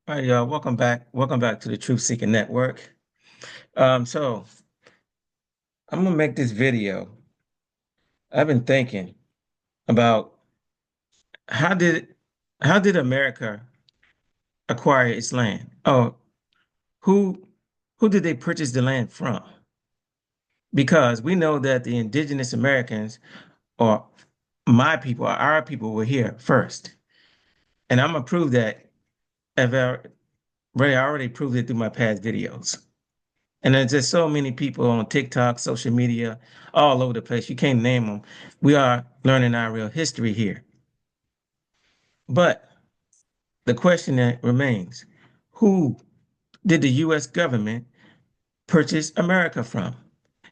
All right, y'all. Welcome back. Welcome back to the Truth Seeking Network. So I'm gonna make this video. I've been thinking about how did how did America acquire its land? Oh, who who did they purchase the land from? Because we know that the indigenous Americans or my people, or our people, were here first, and I'm gonna prove that. I already proved it through my past videos. And there's just so many people on TikTok, social media, all over the place. You can't name them. We are learning our real history here. But the question that remains, who did the US government purchase America from?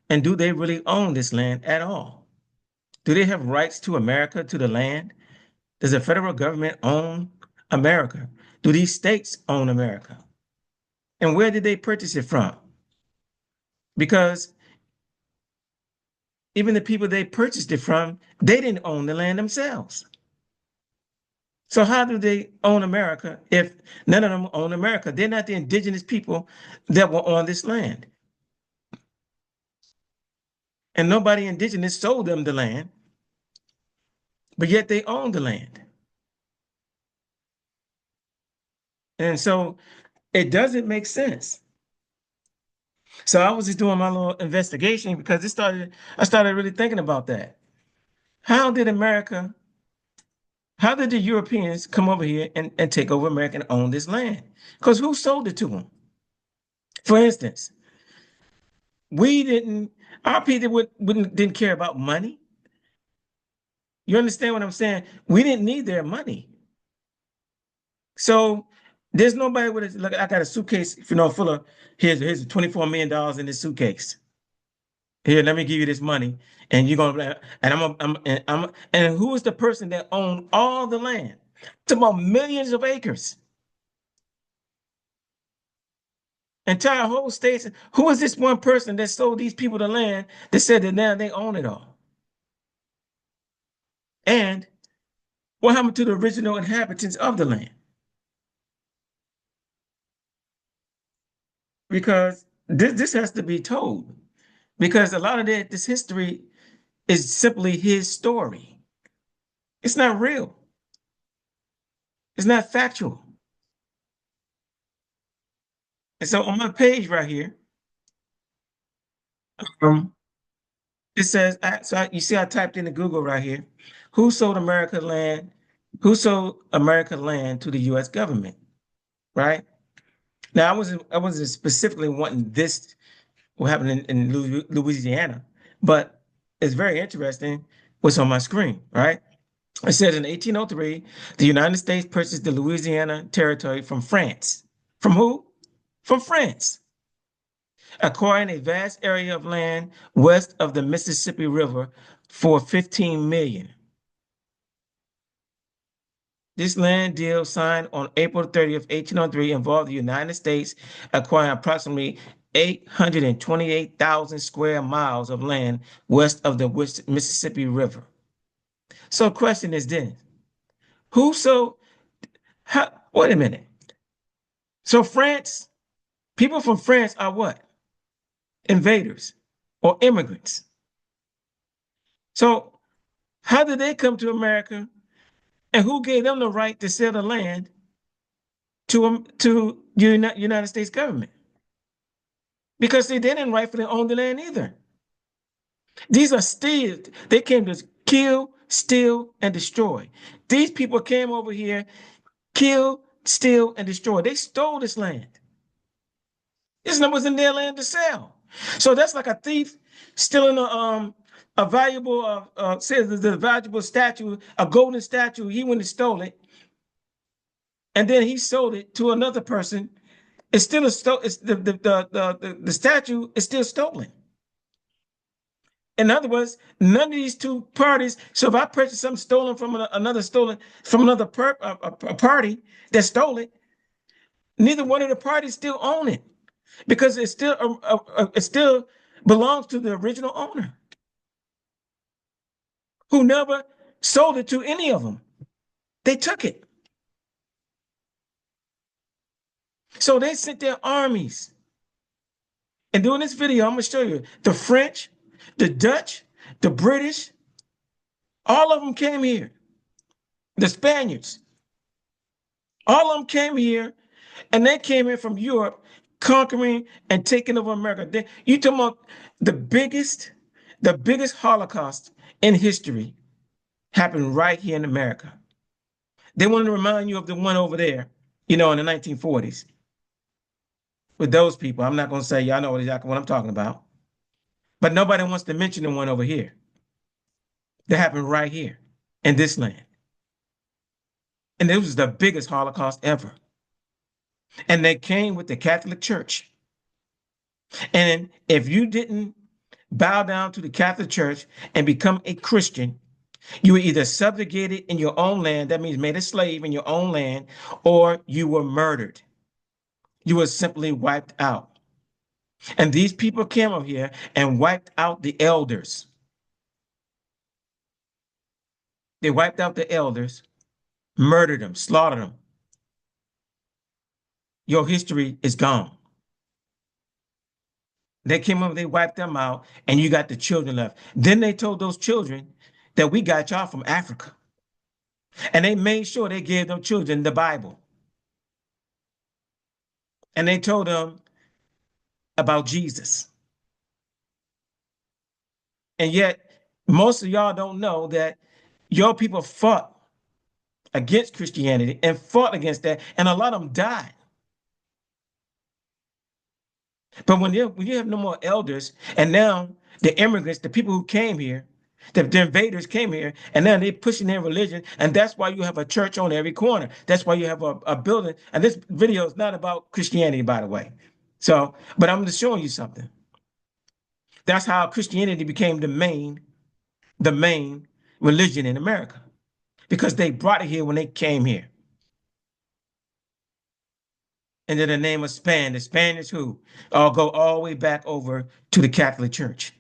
And do they really own this land at all? Do they have rights to America, to the land? Does the federal government own America? Do these states own America? And where did they purchase it from? Because even the people they purchased it from, they didn't own the land themselves. So how do they own America if none of them own America? They're not the indigenous people that were on this land. And nobody indigenous sold them the land, but yet they own the land. And so it doesn't make sense. So I was just doing my little investigation because I started really thinking about that. How did America, how did the Europeans come over here and take over America and own this land? Because who sold it to them? For instance, we didn't, our people didn't care about money. You understand what I'm saying? We didn't need their money. So there's nobody with a, look, I got a suitcase, full of, here's $24 million in this suitcase. Here, let me give you this money. And you're gonna, and and who is the person that owned all the land? It's about millions of acres. Entire whole states. Who is this one person that sold these people the land that said that now they own it all? And what happened to the original inhabitants of the land? Because this has to be told. Because a lot of this history is simply his story. It's not real. It's not factual. And so on my page right here, um, it says, you see, I typed into Google right here, who sold America land? Who sold America land to the U.S. government? Right now, I wasn't specifically wanting this what happened in Louisiana, but it's very interesting what's on my screen. Right. It says in 1803, the United States purchased the Louisiana territory from France. From who? From France, acquiring a vast area of land west of the Mississippi River for 15 million. This land deal signed on April 30th, 1803 involved the United States acquiring approximately 828,000 square miles of land west of the Mississippi River. So the question is this, who so wait a minute. So France, people from France are what? Invaders or immigrants. So how did they come to America and who gave them the right to sell the land to the United States government? Because they didn't rightfully own the land either. These are still, they came to kill, steal, and destroy. These people came over here, kill, steal, and destroy. They stole this land. This land was in their land to sell. So that's like a thief stealing a valuable says the valuable statue, a golden statue. He went and stole it, and then he sold it to another person. It's still a it's the statue is still stolen. In other words, none of these two parties. So if I purchase something stolen from another a party that stole it, neither one of the parties still own it because it still belongs to the original owner who never sold it to any of them. They took it. So they sent their armies. And doing this video, I'm going to show you the French, the Dutch, the British, all of them came here. The Spaniards, all of them came here, and they came in from Europe, conquering and taking over America. You talking about the biggest Holocaust in history happened right here in America. They wanted to remind you of the one over there, in the 1940s. With those people, I'm not going to say y'all know exactly what I'm talking about, but nobody wants to mention the one over here that happened right here in this land. And it was the biggest Holocaust ever. And they came with the Catholic Church. And if you didn't bow down to the Catholic Church and become a Christian, you were either subjugated in your own land, that means made a slave in your own land, or you were murdered. You were simply wiped out. And these people came over here and wiped out the elders. They wiped out the elders, murdered them, slaughtered them. Your history is gone. They came over, they wiped them out, and you got the children left. Then they told those children that we got y'all from Africa. And they made sure they gave them children the Bible. And they told them about Jesus. And yet, most of y'all don't know that your people fought against Christianity and fought against that, and a lot of them died. But when you have no more elders, and now the immigrants, the people who came here, the invaders came here, and now they're pushing their religion, and that's why you have a church on every corner. That's why you have a building. And this video is not about Christianity, by the way. So, but I'm just showing you something. That's how Christianity became the main religion in America, because they brought it here when they came here. And then the name of Spain, the Spaniards who all go all the way back over to the Catholic Church,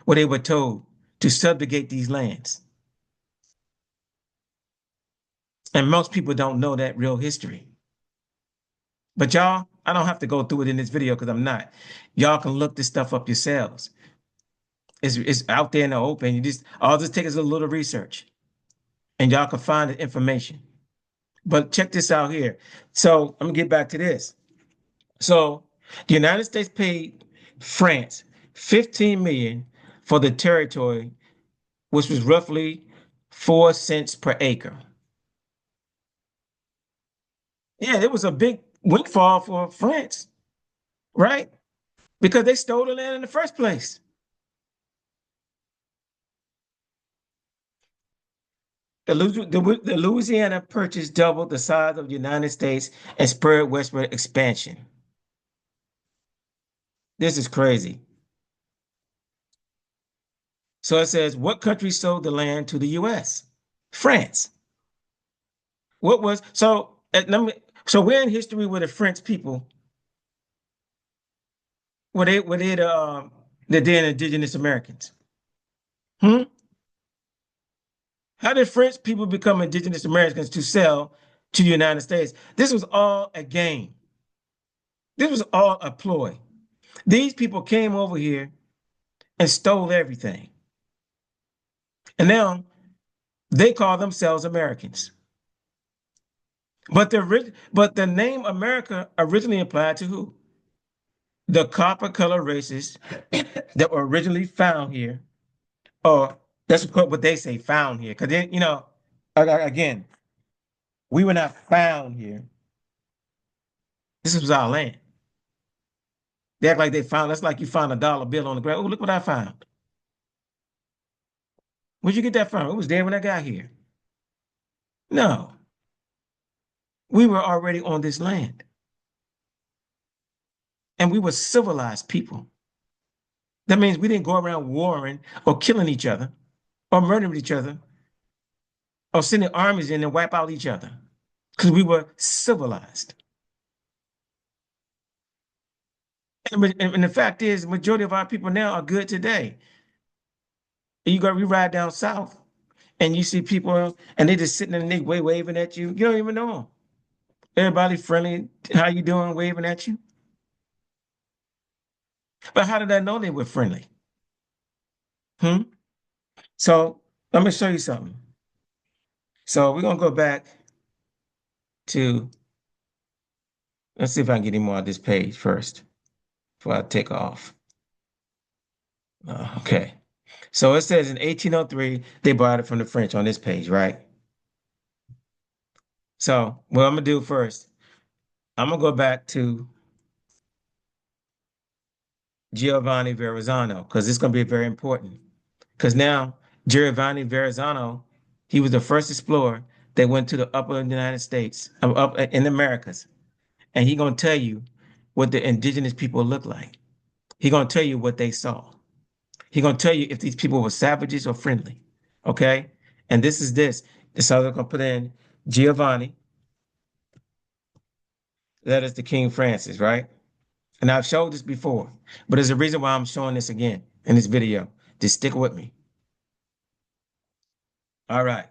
where they were told to subjugate these lands. And most people don't know that real history. But y'all, I don't have to go through it in this video because I'm not. Y'all can look this stuff up yourselves. It's out there in the open. All this takes is a little research, and y'all can find the information. But check this out here. So I'm gonna get back to this. So the United States paid France 15 million for the territory, which was roughly 4 cents per acre. Yeah, it was a big windfall for France, right? Because they stole the land in the first place. The Louisiana Purchase doubled the size of the United States and spurred westward expansion. This is crazy. So it says, what country sold the land to the U.S.? France. What was so? So where in history were the French people? Were they the then indigenous Americans? Hmm? How did French people become indigenous Americans to sell to the United States? This was all a game. This was all a ploy. These people came over here and stole everything. And now they call themselves Americans. But the name America originally applied to who? The copper color races that were originally found here, or that's what they say, found here. Because then, again, we were not found here. This was our land. They act like they found, that's like you found a dollar bill on the ground. Oh, look what I found. Where'd you get that from? It was there when I got here. No, we were already on this land. And we were civilized people. That means we didn't go around warring or killing each other or murdering each other or sending armies in and wipe out each other, because we were civilized. And the fact is, the majority of our people now are good today. And we ride down south and you see people and they just sitting in the waving at you. You don't even know them. Everybody friendly. How you doing? Waving at you. But how did I know they were friendly? Hmm? So let me show you something. So we're gonna go back to, let's see if I can get any more on this page first before I take off. Okay. So it says in 1803, they bought it from the French on this page, right? So what I'm gonna do first, I'm gonna go back to Giovanni Verrazzano because it's gonna be very important. Because now Giovanni Verrazzano, he was the first explorer that went to the upper United States, up in the Americas, and he gonna tell you what the indigenous people look like. He gonna tell you what they saw. He gonna tell you if these people were savages or friendly. Okay, and this is this. So I'm gonna put in Giovanni. That is the King Francis, right? And I've showed this before, but there's a reason why I'm showing this again in this video. Just stick with me. All right.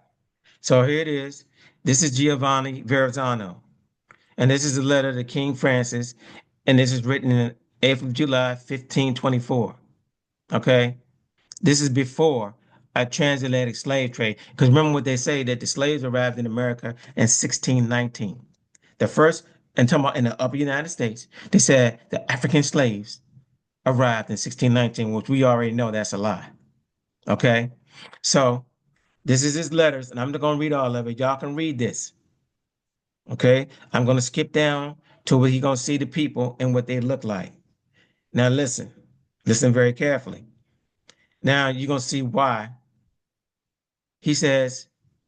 So here it is. This is Giovanni Verrazzano. And this is a letter to King Francis. And this is written in 8th of July, 1524. Okay. This is before a transatlantic slave trade. Because remember what they say that the slaves arrived in America in 1619. The first, and talking about in the upper United States, they said the African slaves arrived in 1619, which we already know that's a lie. Okay. So this is his letters, and I'm not going to read all of it. Y'all can read this. Okay. I'm going to skip down to where you're going to see the people and what they look like. Now, listen very carefully. Now, you're going to see why he says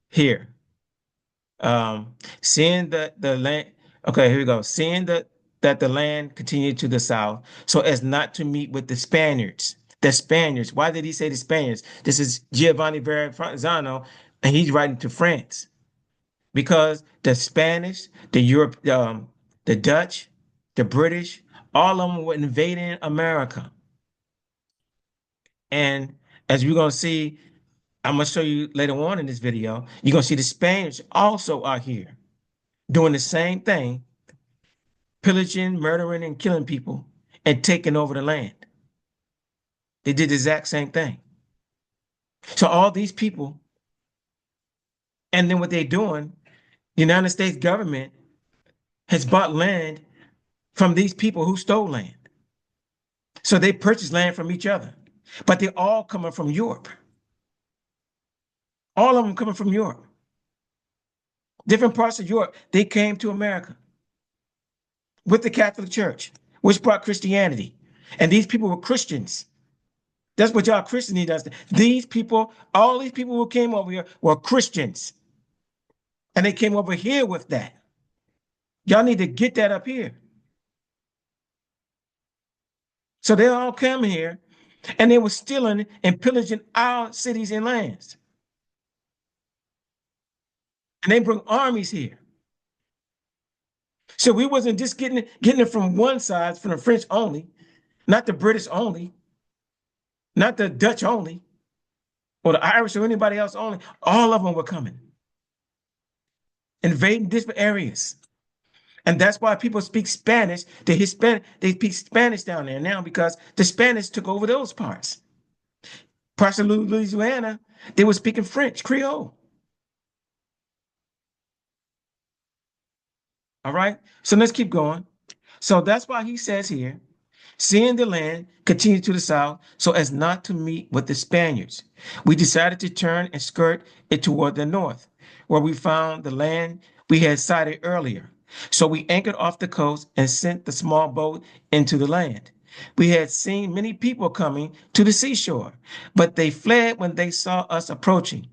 here, seeing the land. Okay, here we go. Seeing that the land continued to the south, so as not to meet with the Spaniards. The Spaniards. Why did he say the Spaniards? This is Giovanni Verrazzano, and he's writing to France because the Spanish, the Dutch, the British, all of them were invading America. And as we're gonna see, I'm gonna show you later on in this video, you're gonna see the Spaniards also are here doing the same thing, pillaging, murdering, and killing people and taking over the land. They did the exact same thing. So all these people, and then what they're doing, the United States government has bought land from these people who stole land. So they purchased land from each other, but they're all coming from Europe. All of them coming from Europe. Different parts of Europe, they came to America with the Catholic Church, which brought Christianity. And these people were Christians. That's what y'all Christians need to understand. These people, all these people who came over here were Christians. And they came over here with that. Y'all need to get that up here. So they all came here and they were stealing and pillaging our cities and lands. And they bring armies here. So we wasn't just getting it from one side, from the French only, not the British only, not the Dutch only, or the Irish or anybody else only. All of them were coming, invading different areas. And that's why people speak Spanish. They speak Spanish down there now because the Spanish took over those parts. Parts of Louisiana, they were speaking French, Creole. All right. So let's keep going. So that's why he says here, seeing the land continue to the south so as not to meet with the Spaniards, we decided to turn and skirt it toward the north, where we found the land we had sighted earlier. So we anchored off the coast and sent the small boat into the land. We had seen many people coming to the seashore, but they fled when they saw us approaching.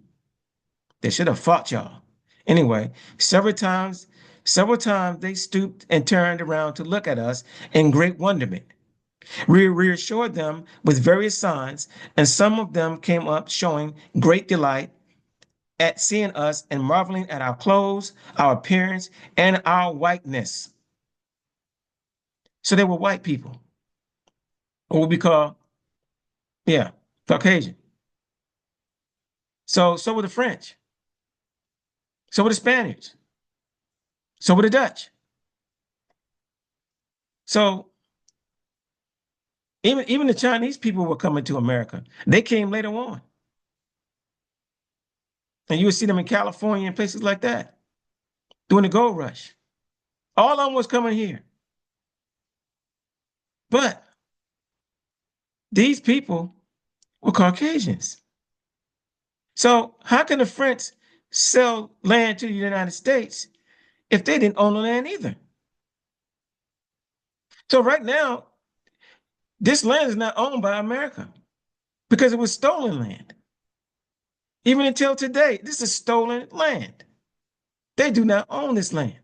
They should have fought y'all. Anyway, several times they stooped and turned around to look at us in great wonderment. We reassured them with various signs, and some of them came up showing great delight at seeing us and marveling at our clothes, our appearance, and our whiteness. So they were white people, or what we call, yeah, Caucasian. So were the French. So were the Spaniards. So were the Dutch. So even the Chinese people were coming to America. They came later on. And you would see them in California and places like that during the gold rush. All of them was coming here. But these people were Caucasians. So how can the French sell land to the United States if they didn't own the land either? So right now, this land is not owned by America because it was stolen land. Even until today, this is stolen land. They do not own this land.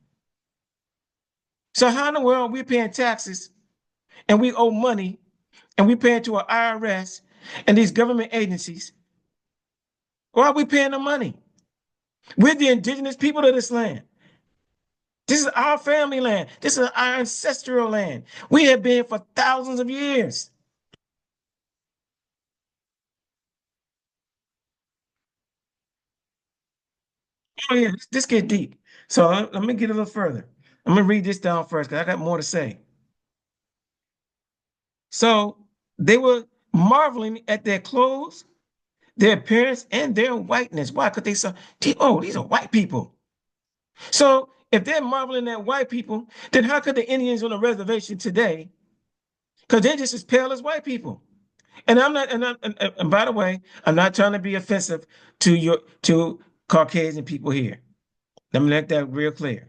So how in the world are we paying taxes and we owe money and we pay it to our IRS and these government agencies? Why are we paying the money? We're the indigenous people of this land. This is our family land. This is our ancestral land. We have been for thousands of years. Oh yeah, this get deep. So let me get a little further. I'm gonna read this down first because I got more to say. So they were marveling at their clothes, their appearance, and their whiteness. Why? Because they saw, oh, these are white people. So if they're marveling at white people, then how could the Indians on the reservation today? Because they're just as pale as white people. And I'm not, and by the way, I'm not trying to be offensive to Caucasian people here. Let me make that real clear.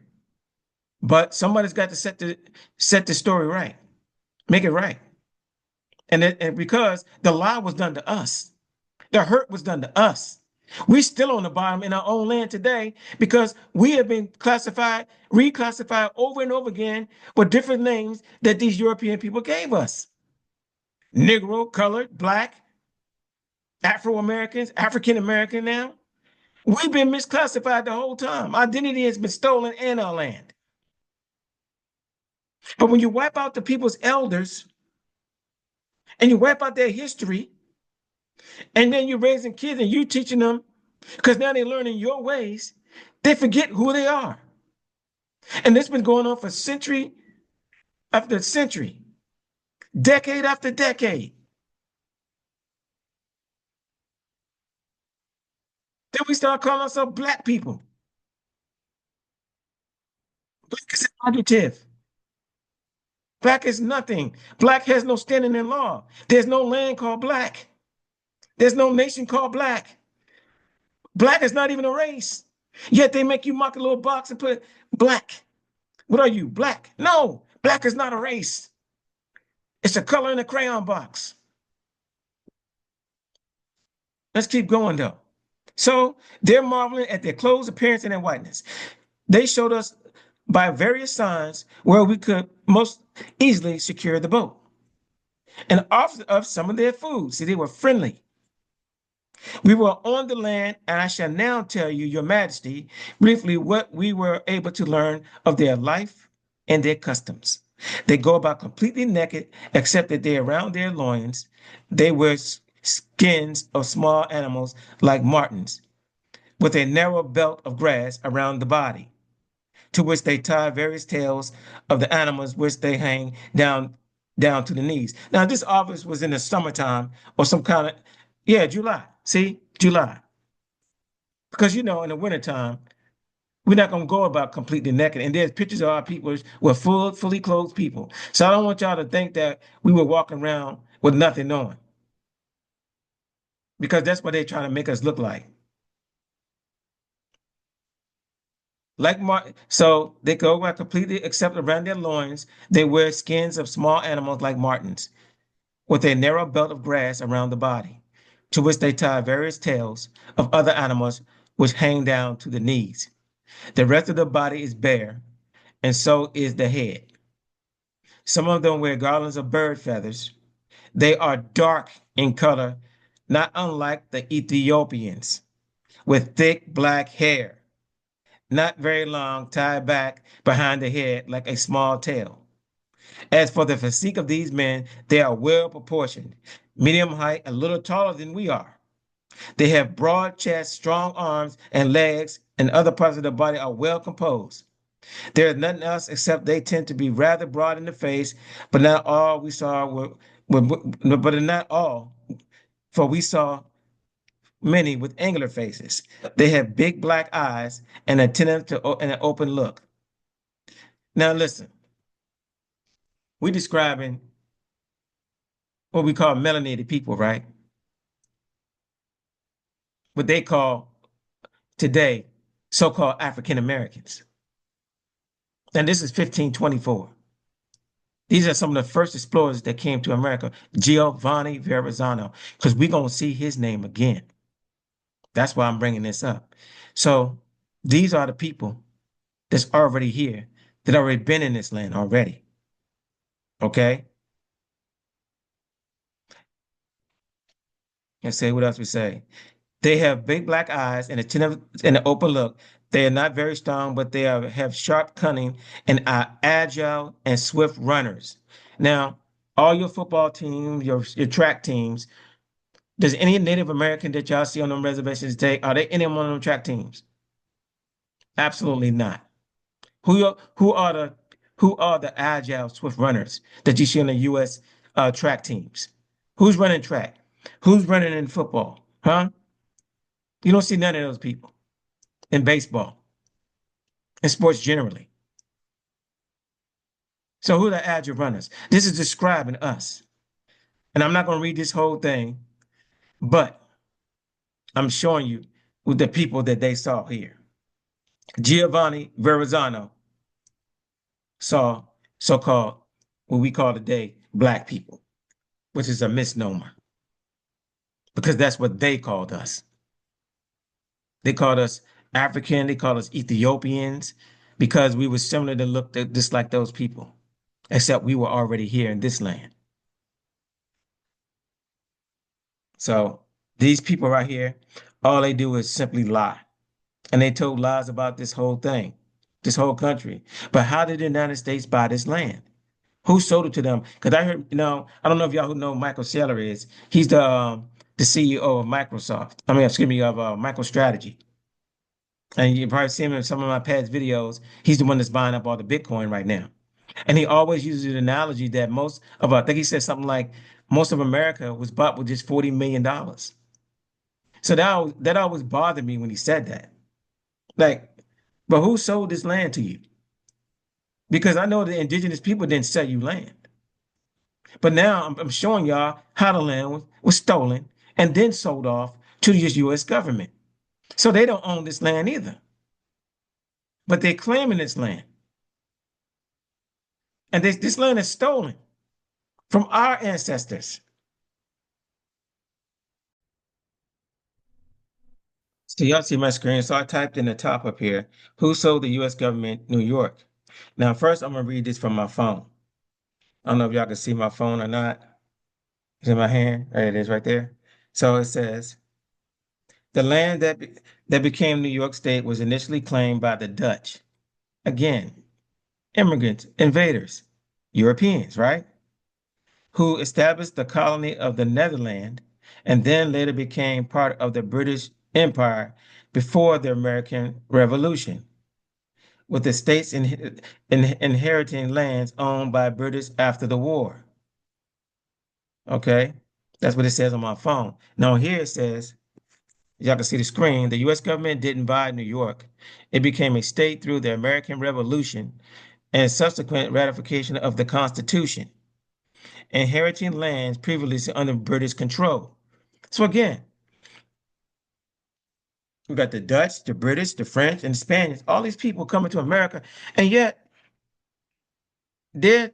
But somebody's got to set the story right, make it right. And because the lie was done to us, the hurt was done to us. We're still on the bottom in our own land today because we have been classified, reclassified over and over again with different names that these European people gave us. Negro, colored, black, Afro Americans, African American now. We've been misclassified the whole time. Identity has been stolen in our land. But when you wipe out the people's elders and you wipe out their history, and then you're raising kids and you teaching them, because now they're learning your ways, they forget who they are. And this has been going on for century after century, decade after decade. Then we start calling ourselves black people. Black is an adjective. Black is nothing. Black has no standing in law. There's no land called black. There's no nation called black. Black is not even a race. Yet they make you mark a little box and put black. What are you? Black? No, black is not a race. It's a color in a crayon box. Let's keep going though. So they're marveling at their clothes, appearance, and their whiteness. They showed us by various signs where we could most easily secure the boat and offered us some of their food. See, they were friendly. We were on the land, and I shall now tell you, Your Majesty, briefly what we were able to learn of their life and their customs. They go about completely naked, except that they around their loins. They wear skins of small animals like martens, with a narrow belt of grass around the body, to which they tie various tails of the animals which they hang down to the knees. Now, this obviously was in the summertime or some kind of, yeah, July. See, July. Because in the wintertime, we're not gonna go about completely naked. And there's pictures of our people with fully clothed people. So I don't want y'all to think that we were walking around with nothing on, because that's what they're trying to make us look like. So they go by completely except around their loins, they wear skins of small animals like martens, with a narrow belt of grass around the body, to which they tie various tails of other animals which hang down to the knees. The rest of the body is bare, and so is the head. Some of them wear garlands of bird feathers. They are dark in color, not unlike the Ethiopians, with thick black hair, not very long, tied back behind the head like a small tail. As for the physique of these men, they are well proportioned, medium height, a little taller than we are. They have broad chests, strong arms, and legs, and other parts of the body are well composed. There's nothing else except they tend to be rather broad in the face, but not all we saw but not all, for we saw many with angular faces. They have big black eyes and a tendency to and an open look. Now listen, we're describing what we call melanated people, right? What they call today so-called African Americans. And this is 1524. These are some of the first explorers that came to America, Giovanni Verrazzano, because we're going to see his name again. That's why I'm bringing this up. So these are the people that's already here, that already been in this land already. Okay? Let's say what else we say. They have big black eyes and and an open look. They are not very strong, but have sharp cunning and are agile and swift runners. Now, all your football teams, your track teams, does any Native American that y'all see on them reservations today, are they any one of them track teams? Absolutely not. Who are the agile, swift runners that you see on the U.S. Track teams? Who's running track? Who's running in football? Huh? You don't see none of those people in baseball and sports generally. So who are the agile runners? This is describing us. And I'm not going to read this whole thing, but I'm showing you with the people that they saw here. Giovanni Verrazzano saw so-called what we call today black people, which is a misnomer because that's what they called us. They called us African, they called us Ethiopians because we were similar to look just like those people, except we were already here in this land. So these people right here, all they do is simply lie. And they told lies about this whole thing, this whole country. But how did the United States buy this land? Who sold it to them? Because I heard, I don't know if y'all who know who Michael Saylor is. He's the CEO of Microsoft. I mean, excuse me, of MicroStrategy. And you probably see him in some of my past videos. He's the one that's buying up all the Bitcoin right now. And he always uses the analogy that I think he said something like most of America was bought with just $40 million. So that always bothered me when he said that. Like, but who sold this land to you? Because I know the indigenous people didn't sell you land. But now I'm showing y'all how the land was stolen and then sold off to the U.S. government. So they don't own this land either. But they're claiming this land. And this land is stolen from our ancestors. So y'all see my screen. So I typed in the top up here, who sold the U.S. government New York? Now, first I'm gonna read this from my phone. I don't know if y'all can see my phone or not. It's in my hand. There it is right there. So it says, the land that became New York State was initially claimed by the Dutch. Again, immigrants, invaders, Europeans, right? Who established the colony of the Netherlands and then later became part of the British Empire before the American Revolution, with the states inheriting lands owned by British after the war. Okay, that's what it says on my phone. Now here it says, y'all can see the screen, the U.S. government didn't buy New York. It became a state through the American Revolution and subsequent ratification of the Constitution, inheriting lands previously under British control. So again, we got the Dutch, the British, the French, and the Spaniards, all these people coming to America, and yet they're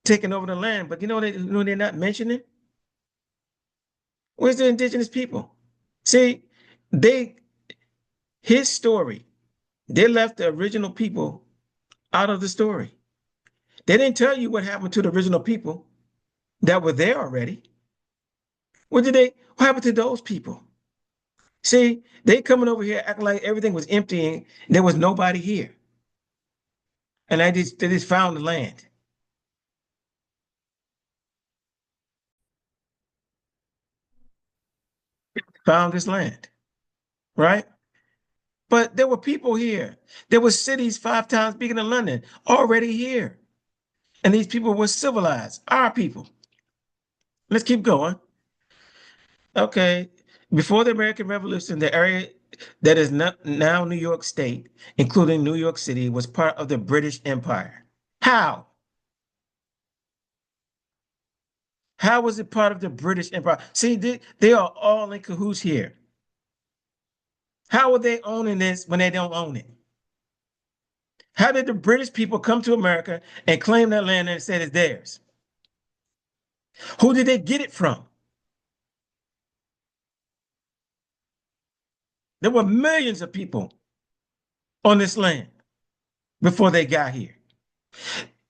taking over the land. But they're not mentioning? Where's the indigenous people? See, they his story, they left the original people out of the story. They didn't tell you what happened to the original people that were there already. What happened to those people? See, they coming over here acting like everything was empty and there was nobody here. And they just found the land, found this land, right? But there were people here. There were cities 5 times bigger than London already here. And these people were civilized, our people. Let's keep going. Okay. Before the American Revolution, the area that is now New York State, including New York City, was part of the British Empire. How? How was it part of the British Empire? See, they are all in cahoots here. How are they owning this when they don't own it? How did the British people come to America and claim that land and said it's theirs? Who did they get it from? There were millions of people on this land before they got here.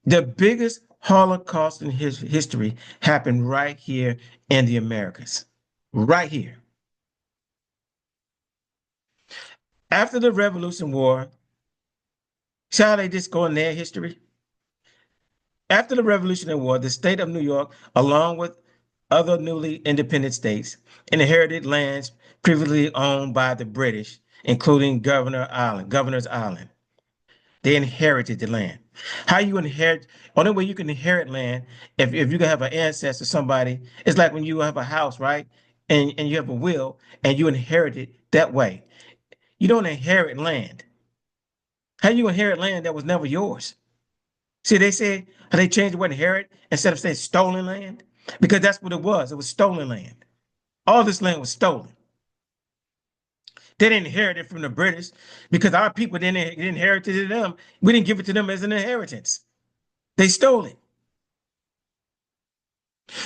The biggest Holocaust in history happened right here in the Americas, right here. After the Revolution War, see how they just go in their history? After the Revolutionary War, the state of New York, along with other newly independent states, inherited lands previously owned by the British, including Governor's Island. They inherited the land. How you inherit, only way you can inherit land, if you can have an ancestor, somebody, it's like when you have a house, right? And you have a will and you inherit it that way. You don't inherit land. How you inherit land that was never yours? See, they said how they changed the word inherit instead of saying stolen land, because that's what it was. It was stolen land. All this land was stolen. They didn't inherit it from the British because our people didn't inherit it to them. We didn't give it to them as an inheritance. They stole it.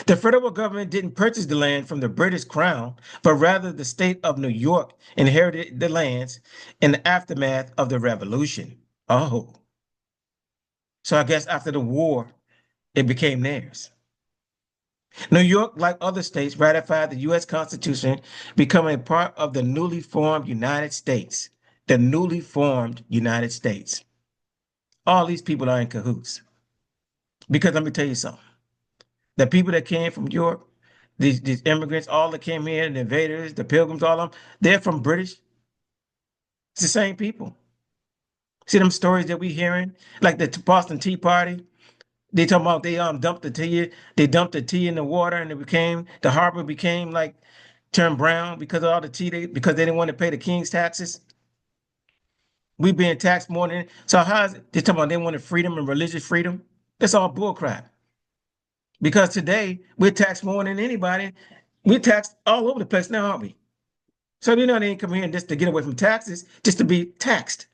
The federal government didn't purchase the land from the British crown, but rather the state of New York inherited the lands in the aftermath of the revolution. Oh, so I guess after the war, it became theirs. New York, like other states, ratified the U.S. Constitution, becoming part of the newly formed United States. The newly formed United States. All these people are in cahoots. Because let me tell you something. The people that came from Europe, these immigrants, all that came here, the invaders, the pilgrims, all of them, they're from British. It's the same people. See them stories that we hearing, like the Boston Tea Party. They talking about they dumped the tea, they dumped the tea in the water, and the harbor became like turned brown because of all the tea because they didn't want to pay the king's taxes. We being taxed more than so. How is it? They talking about they wanted freedom and religious freedom. That's all bullcrap. Because today we're taxed more than anybody. We're taxed all over the place now, aren't we? So they ain't come here just to get away from taxes, just to be taxed.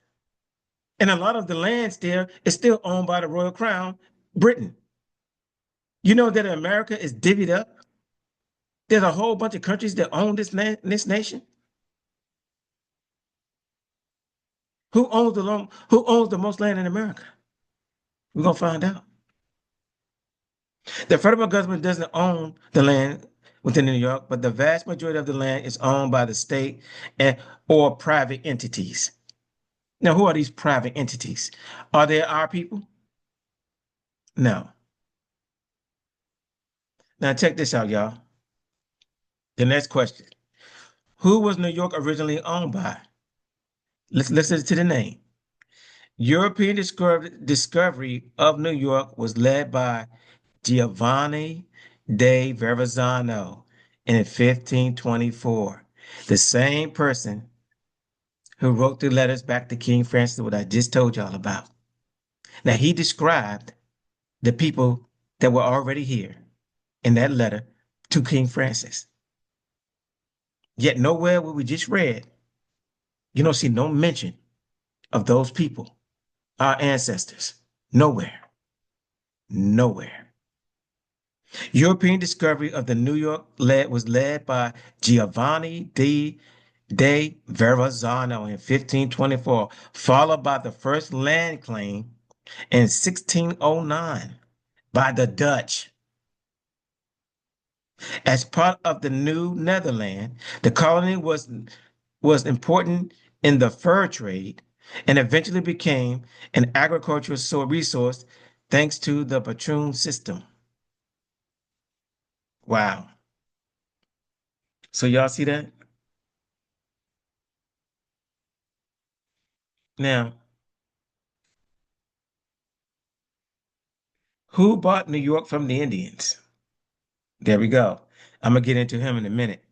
And a lot of the land still is still owned by the Royal Crown, Britain. You know that America is divvied up. There's a whole bunch of countries that own this nation. Who owns the most land in America? We're gonna find out. The federal government doesn't own the land within New York, but the vast majority of the land is owned by the state and or private entities. Now, who are these private entities? Are they our people? No. Now check this out, y'all. The next question. Who was New York originally owned by? Let's listen to the name. European discovery of New York was led by Giovanni de Verrazzano in 1524. The same person who wrote the letters back to King Francis, what I just told y'all about. Now, he described the people that were already here in that letter to King Francis. Yet, nowhere what we just read, you don't see no mention of those people, our ancestors. Nowhere. Nowhere. European discovery of the New York was led by Giovanni de Verrazzano in 1524, followed by the first land claim in 1609 by the Dutch. As part of the New Netherland, the colony was important in the fur trade and eventually became an agricultural resource thanks to the patroon system. Wow. So y'all see that? Now, who bought New York from the Indians? There we go. I'm gonna get into him in a minute.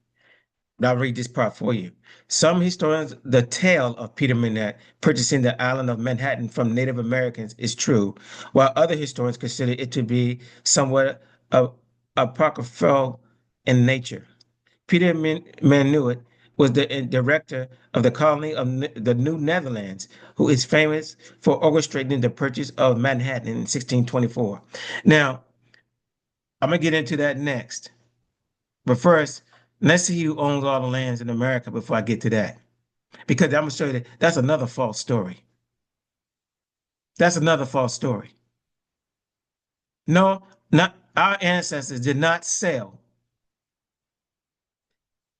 But I'll read this part for you. Some historians, the tale of Peter Minette purchasing the island of Manhattan from Native Americans is true, while other historians consider it to be somewhat apocryphal in nature. Peter Minuit was the director of the colony of the New Netherlands, who is famous for orchestrating the purchase of Manhattan in 1624. Now, I'm going to get into that next. But first, let's see who owns all the lands in America before I get to that. Because I'm going to show you that that's another false story. That's another false story. No, not our ancestors did not sell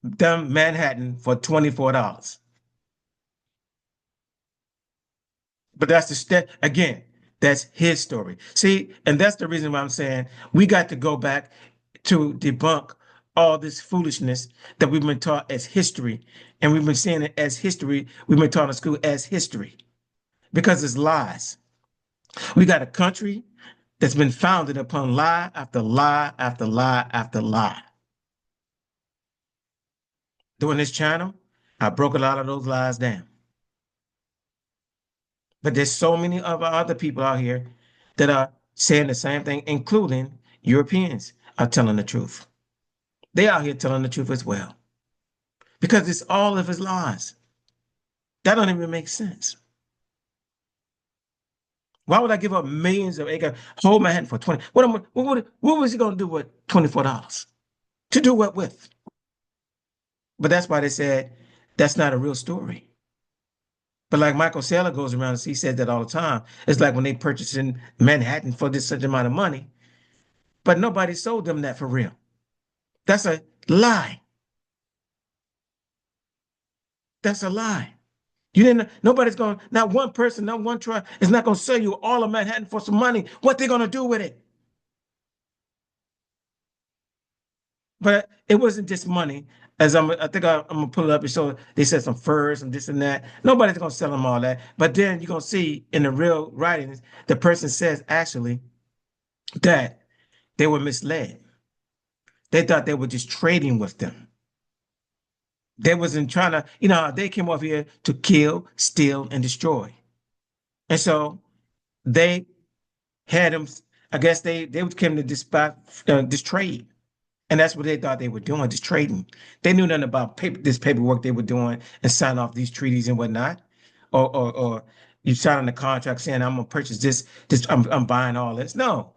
them Manhattan for $24. But that's the step again. That's his story. See, and that's the reason why I'm saying we got to go back to debunk all this foolishness that we've been taught as history, and we've been seeing it as history. We've been taught in school as history because it's lies. We got a country that's been founded upon lie after lie after lie after lie. During this channel, I broke a lot of those lies down. But there's so many of our other people out here that are saying the same thing, including Europeans are telling the truth. They out here telling the truth as well. Because it's all of his lies. That don't even make sense. Why would I give up millions of acres, hold my hand for 20? What was he gonna do with $24? To do what with? But that's why they said that's not a real story. But like Michael Saylor goes around and he said that all the time. It's like when they purchased in Manhattan for this such amount of money, but nobody sold them that for real. That's a lie. That's a lie. You didn't, nobody's going, not one person, not one tribe is not going to sell you all of Manhattan for some money. What they going to do with it? But it wasn't just money. I think I'm gonna pull it up and show they said some furs and this and that. Nobody's gonna sell them all that. But then you're gonna see in the real writings, the person says actually that they were misled. They thought they were just trading with them. They wasn't trying to, they came over here to kill, steal, and destroy. And so they had them, I guess they came to this trade. And that's what they thought they were doing, just trading. They knew nothing about this paperwork they were doing and sign off these treaties and whatnot. Or you sign on the contract saying, I'm gonna purchase this, I'm buying all this. No.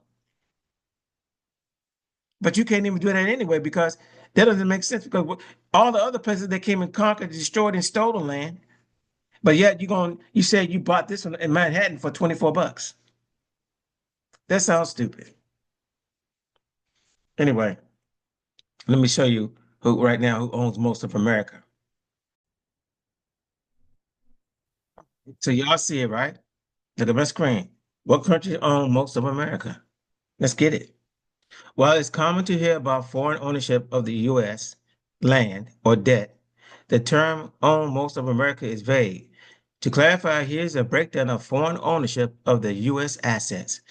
But you can't even do that anyway because that doesn't make sense because all the other places they came and conquered, destroyed, and stole the land. But yet you said you bought this one in Manhattan for $24. That sounds stupid. Anyway, let me show you who right now who owns most of America. So y'all see it, right? Look at my screen. What country owns most of America? Let's get it. While it's common to hear about foreign ownership of the U.S. land or debt, the term own most of America is vague. To clarify, here's a breakdown of foreign ownership of the U.S. assets.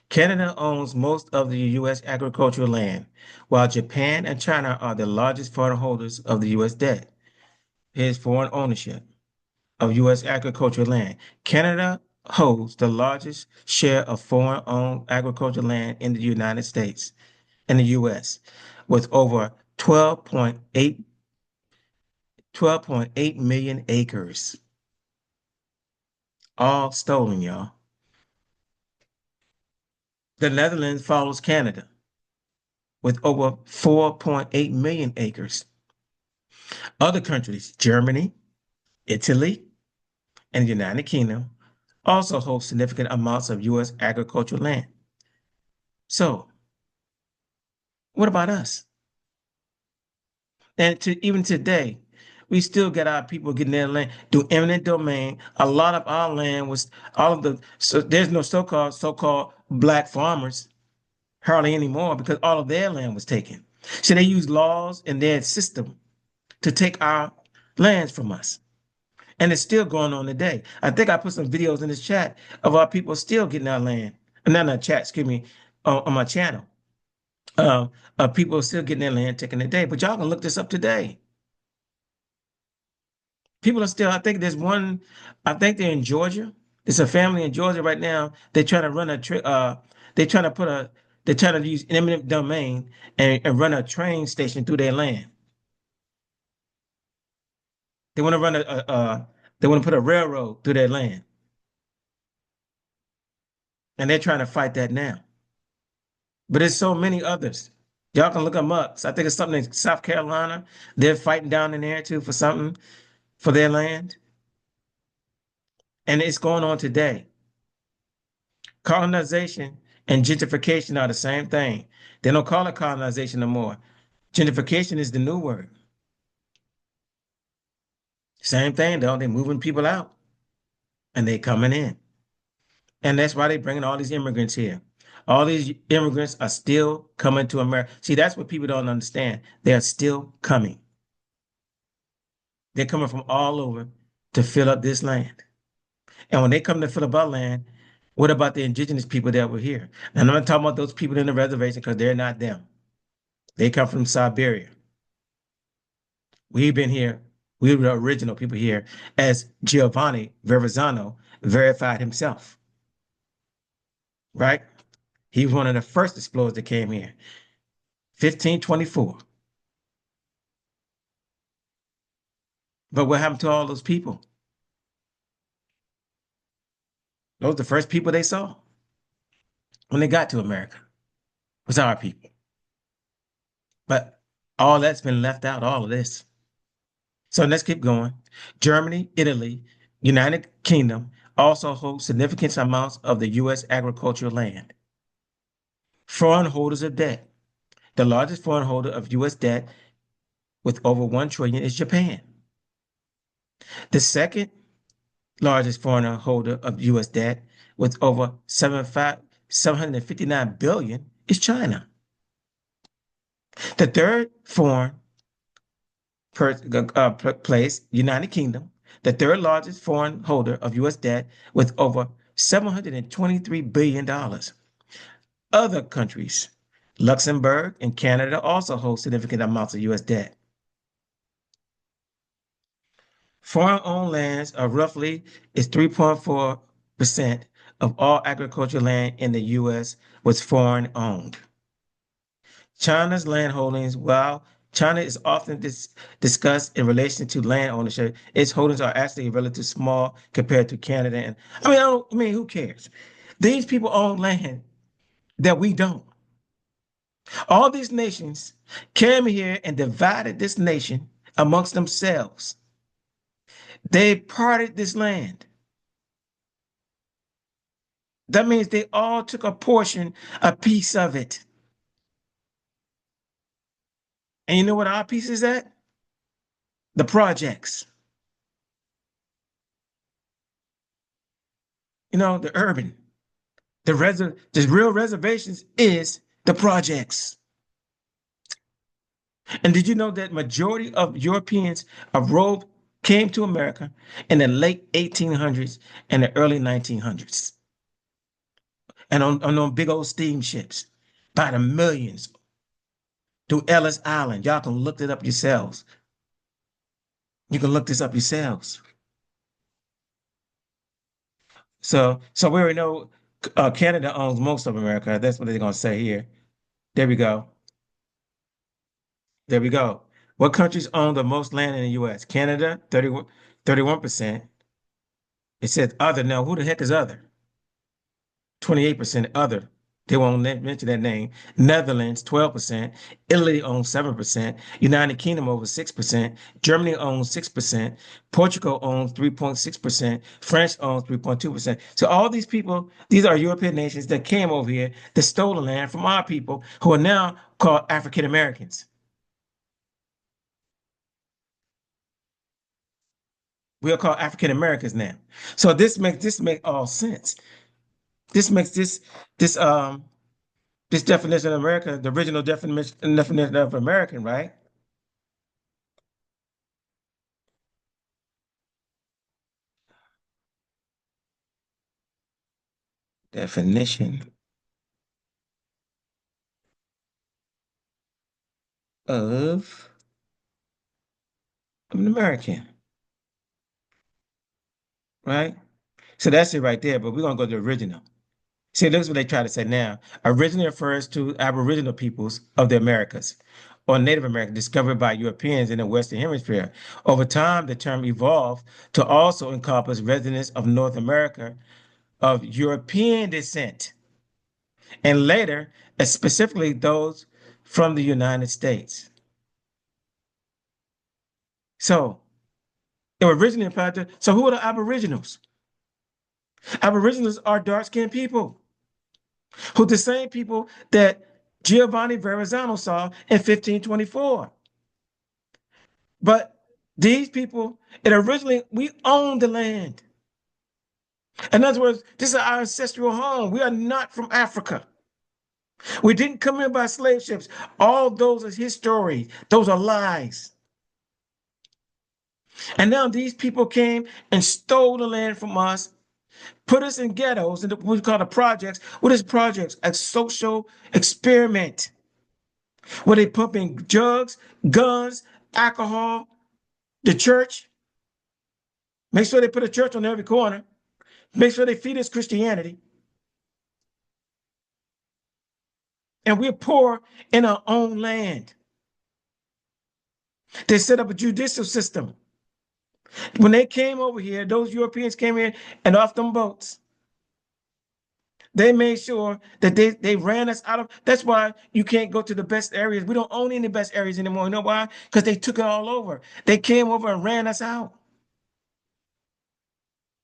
Canada owns most of the U.S. agricultural land, while Japan and China are the largest foreign holders of the U.S. debt. Here's foreign ownership of U.S. agricultural land. Canada holds the largest share of foreign-owned agricultural land in the United States, in the U.S., with over 12.8 million acres, all stolen, y'all. The Netherlands follows Canada with over 4.8 million acres. Other countries, Germany, Italy, and the United Kingdom, also hold significant amounts of U.S. agricultural land. So, what about us? And even today, we still get our people getting their land through eminent domain. A lot of our land was so there's no so-called black farmers hardly anymore because all of their land was taken. So they use laws and their system to take our lands from us. And it's still going on today. I think I put some videos in this chat of our people still getting our land. Not in the chat, excuse me, on my channel. People still getting their land taken today. But y'all can look this up today. People are still, I think there's one, I think they're in Georgia. There's a family in Georgia right now. They're trying to run they're trying to put a, they're trying to use eminent domain and run a train station through their land. They want to run they want to put a railroad through their land. And they're trying to fight that now. But there's so many others. Y'all can look them up. So I think it's something in South Carolina. They're fighting down in there too for something for their land. And it's going on today. Colonization and gentrification are the same thing. They don't call it colonization no more. Gentrification is the new word. Same thing though. They're moving people out and they coming in. And that's why they're bringing all these immigrants here. All these immigrants are still coming to America. See, that's what people don't understand. They are still coming. They're coming from all over to fill up this land. And when they come to fill up our land, what about the indigenous people that were here? And I'm not talking about those people in the reservation because they're not them. They come from Siberia. We've been here. We were the original people here, as Giovanni Verrazzano verified himself, right? He was one of the first explorers that came here, 1524. But what happened to all those people? Those were the first people they saw when they got to America, was our people. But all that's been left out, all of this. So let's keep going. Germany, Italy, United Kingdom also hold significant amounts of the U.S. agricultural land. Foreign holders of debt. The largest foreign holder of U.S. debt with over 1 trillion is Japan. The second largest foreign holder of U.S. debt with over 759 billion is China. The third foreign place, United Kingdom, the third largest foreign holder of U.S. debt with over $723 billion. Other countries, Luxembourg and Canada, also hold significant amounts of U.S. debt. Foreign-owned lands are roughly is 3.4% of all agricultural land in the U.S. was foreign-owned. China's land holdings, while China is often discussed in relation to land ownership, its holdings are actually relatively small compared to Canada. And I mean, who cares? These people own land that we don't. All these nations came here and divided this nation amongst themselves. They parted this land. That means they all took a portion, a piece of it. And you know what our piece is at? The projects. You know, the urban. The real reservations is the projects. And did you know that majority of Europeans came to America in the late 1800s and the early 1900s? And on big old steamships by the millions through Ellis Island. Y'all can look it up yourselves. You can look this up yourselves. So we already know Canada owns most of America. That's what they're going to say here. There we go. There we go. What countries own the most land in the U.S.? Canada, 31%. It says other. Now, who the heck is other? 28% other. They won't mention that name. Netherlands, 12%. Italy owns 7%. United Kingdom over 6%. Germany owns 6%. Portugal owns 3.6%. France owns 3.2%. So all these people, these are European nations that came over here that stole the land from our people who are now called African Americans. We are called African Americans now. So this makes all sense. This makes this this definition of America, the original definition of American, right? Definition of an American, right? So that's it right there, but we're gonna go to the original. See, this is what they try to say now. Originally refers to Aboriginal peoples of the Americas or Native American discovered by Europeans in the Western Hemisphere. Over time, the term evolved to also encompass residents of North America of European descent, and later, specifically those from the United States. So, it originally applied to, so who are the Aboriginals? Aboriginals are dark-skinned people who the same people that Giovanni Verrazzano saw in 1524. But these people, it originally, we own the land. In other words, this is our ancestral home. We are not from Africa. We didn't come in by slave ships. All those are history. Those are lies. And now these people came and stole the land from us, put us in ghettos, and what we call the projects. What is projects? A social experiment where they pump in drugs, guns, alcohol, the church. Make sure they put a church on every corner. Make sure they feed us Christianity. And we're poor in our own land. They set up a judicial system. When they came over here, those Europeans came in and off them boats. They made sure that they ran us out of. That's why you can't go to the best areas. We don't own any best areas anymore. You know why? Because they took it all over. They came over and ran us out.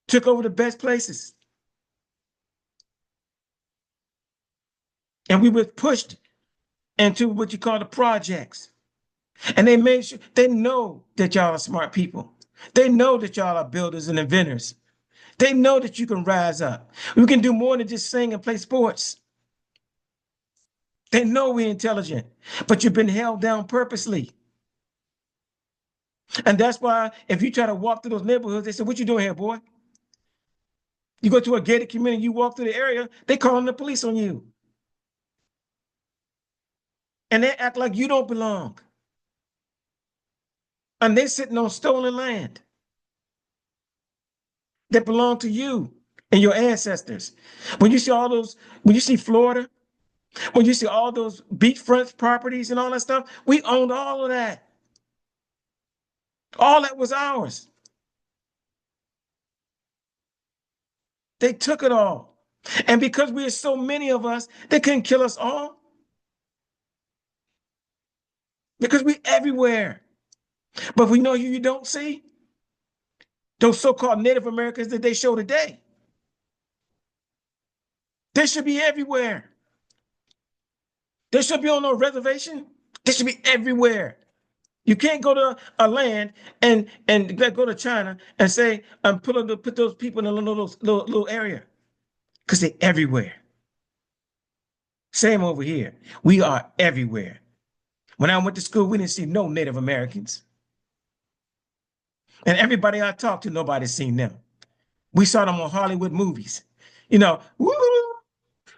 Took over the best places. And we were pushed into what you call the projects. And they made sure they know that y'all are smart people. They know that y'all are builders and inventors. They know that you can rise up. We can do more than just sing and play sports. They know we're intelligent, but you've been held down purposely. And that's why if you try to walk through those neighborhoods, they say, "What you doing here, boy?" You go to a gated community, you walk through the area, they calling the police on you. And they act like you don't belong. And they're sitting on stolen land that belong to you and your ancestors. When you see all those, when you see Florida, when you see all those beachfront properties and all that stuff, we owned all of that. All that was ours. They took it all. And because we are so many of us, they couldn't kill us all. Because we everywhere. But we know who you don't see? Those so-called Native Americans that they show today. They should be everywhere. They should be on no reservation. They should be everywhere. You can't go to a land and go to China and say, put those people in a little area. Because they're everywhere. Same over here. We are everywhere. When I went to school, we didn't see no Native Americans. And everybody I talked to, nobody's seen them. We saw them on Hollywood movies. You know,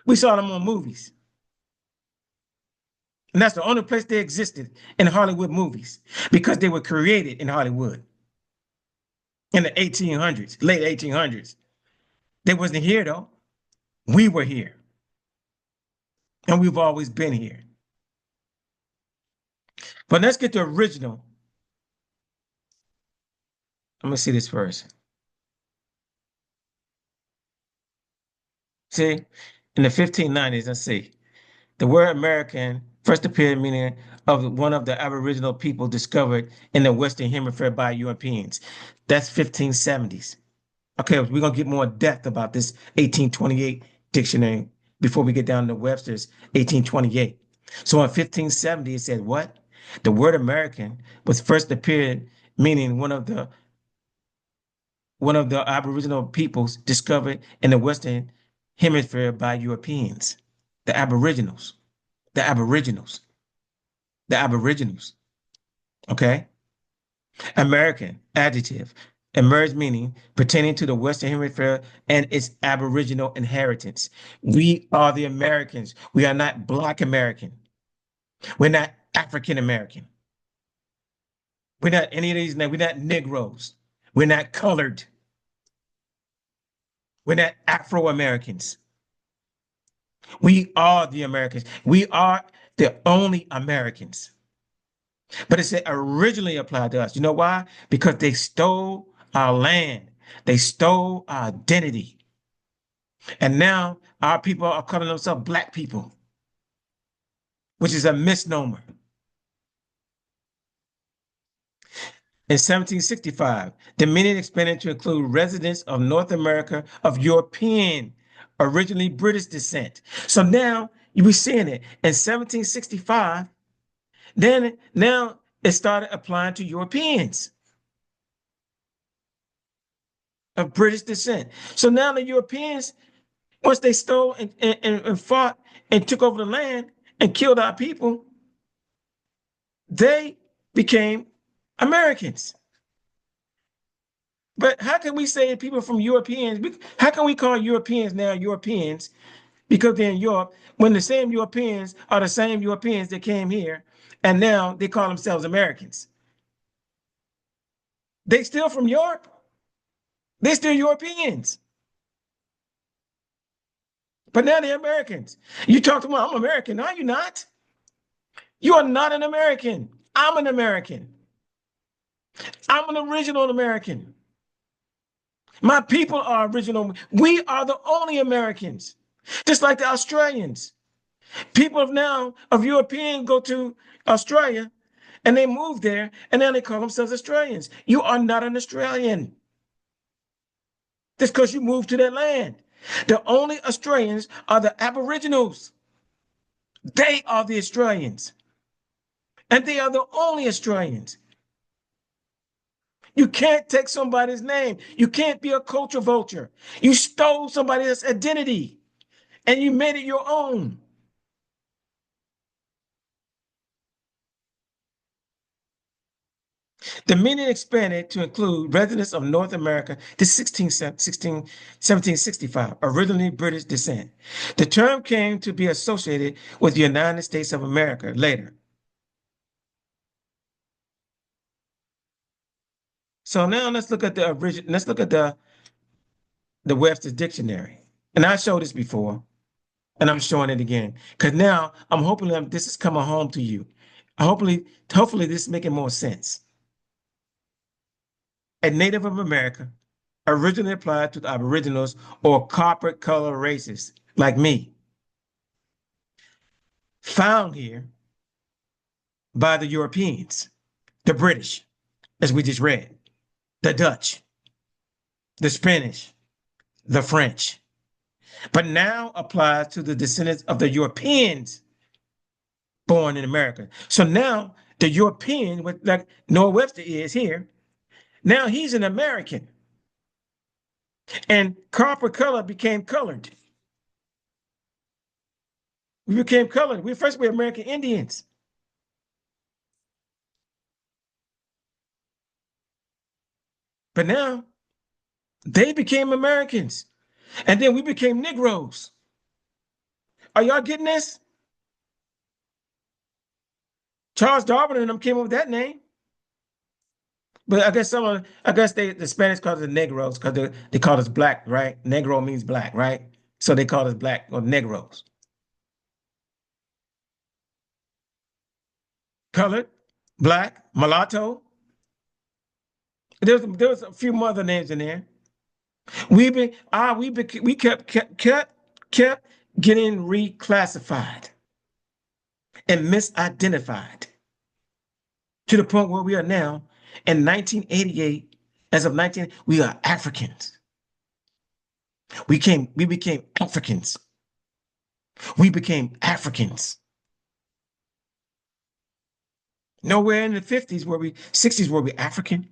we saw them on movies. And that's the only place they existed in Hollywood movies because they were created in Hollywood in the 1800s, late 1800s. They wasn't here though. We were here. And we've always been here. But let's get the original. I'm going to see this first. See, in the 1590s, let's see. The word American first appeared meaning of one of the Aboriginal people discovered in the Western Hemisphere by Europeans. That's 1570s. Okay, we're going to get more depth about this 1828 dictionary before we get down to Webster's 1828. So in 1570, it said what? The word American was first appeared meaning one of the Aboriginal peoples discovered in the Western Hemisphere by Europeans. The Aboriginals, the Aboriginals, the Aboriginals. Okay? American, adjective, emerged meaning pertaining to the Western Hemisphere and its Aboriginal inheritance. We are the Americans. We are not Black American. We're not African American. We're not any of these. We're not Negroes. We're not colored. We're not Afro Americans. We are the Americans. We are the only Americans. But it's originally applied to us. You know why? Because they stole our land. They stole our identity. And now our people are calling themselves Black people, which is a misnomer. In 1765, the meaning expanded to include residents of North America of European, originally British descent. So now you be seeing it in 1765. Then now it started applying to Europeans of British descent. So now the Europeans, once they stole and fought and took over the land and killed our people, they became Americans. But how can we say people from Europeans? How can we call Europeans now Europeans because they're in Europe when the same Europeans are the same Europeans that came here and now they call themselves Americans? They still from Europe. They're still Europeans. But now they're Americans. You talk to them, I'm American. No, you're not. You are not an American. I'm an American. I'm an original American. My people are original. We are the only Americans, just like the Australians. People of now of European go to Australia and they move there and now they call themselves Australians. You are not an Australian. Just because you moved to that land. The only Australians are the Aboriginals. They are the Australians. And they are the only Australians. You can't take somebody's name. You can't be a culture vulture. You stole somebody else's identity and you made it your own. The meaning expanded to include residents of North America to 1765, originally British descent. The term came to be associated with the United States of America later. So now let's look at the original. Let's look at the Webster's dictionary. And I showed this before, and I'm showing it again because now I'm hoping that this is coming home to you. Hopefully, this is making more sense. A Native of America, originally applied to the Aboriginals or copper color races like me, found here by the Europeans, the British, as we just read, the Dutch, the Spanish, the French, but now applies to the descendants of the Europeans born in America. So now the European, like Noah Webster is here, now he's an American. And copper color became colored. We became colored. We're American Indians. But now they became Americans. And then we became Negroes. Are y'all getting this? Charles Darwin and them came up with that name. But I guess the Spanish called us Negroes because they called us black, right? Negro means black, right? So they called us black or Negroes. Colored, black, mulatto. There was a few other names in there. We kept getting reclassified and misidentified to the point where we are now in 1988. As of 19, we are Africans. We became Africans. We became Africans. Nowhere in the 50s 60s were we African.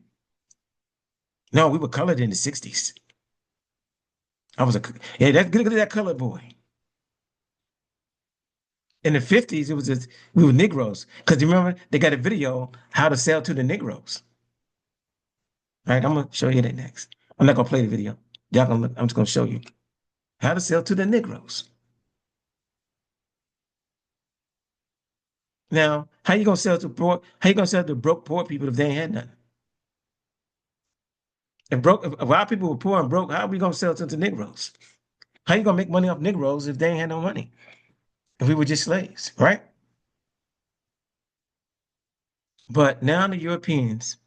No, we were colored in the 60s. Look at that colored boy. In the 50s, we were Negroes. Because you remember, they got a video how to sell to the Negroes. All right, I'm gonna show you that next. I'm not gonna play the video. Y'all gonna look. I'm just gonna show you how to sell to the Negroes. Now, how you gonna sell to poor? How you gonna sell to broke poor people if they ain't had nothing? If our people were poor and broke, how are we gonna sell to the Negroes? How you gonna make money off Negroes if they ain't had no money? If we were just slaves, right? But now the Europeans,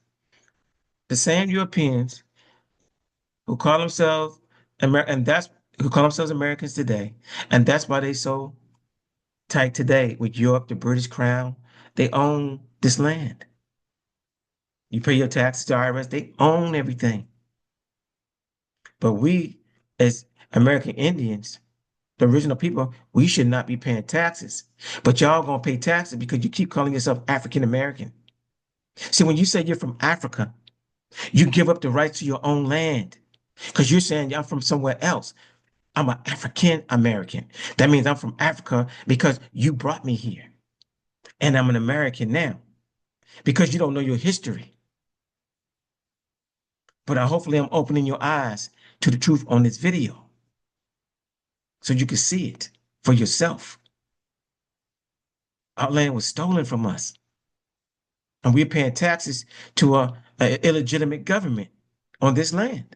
the same Europeans who call themselves and that's who call themselves Americans today, and that's why they so tight today with Europe, the British Crown. They own this land. You pay your taxes to IRS, they own everything. But we, as American Indians, the original people, we should not be paying taxes. But y'all gonna pay taxes because you keep calling yourself African American. See, when you say you're from Africa, you give up the rights to your own land because you're saying I'm from somewhere else. I'm an African American. That means I'm from Africa because you brought me here. And I'm an American now because you don't know your history. But hopefully I'm opening your eyes to the truth on this video so you can see it for yourself. Our land was stolen from us. And we're paying taxes to a illegitimate government on this land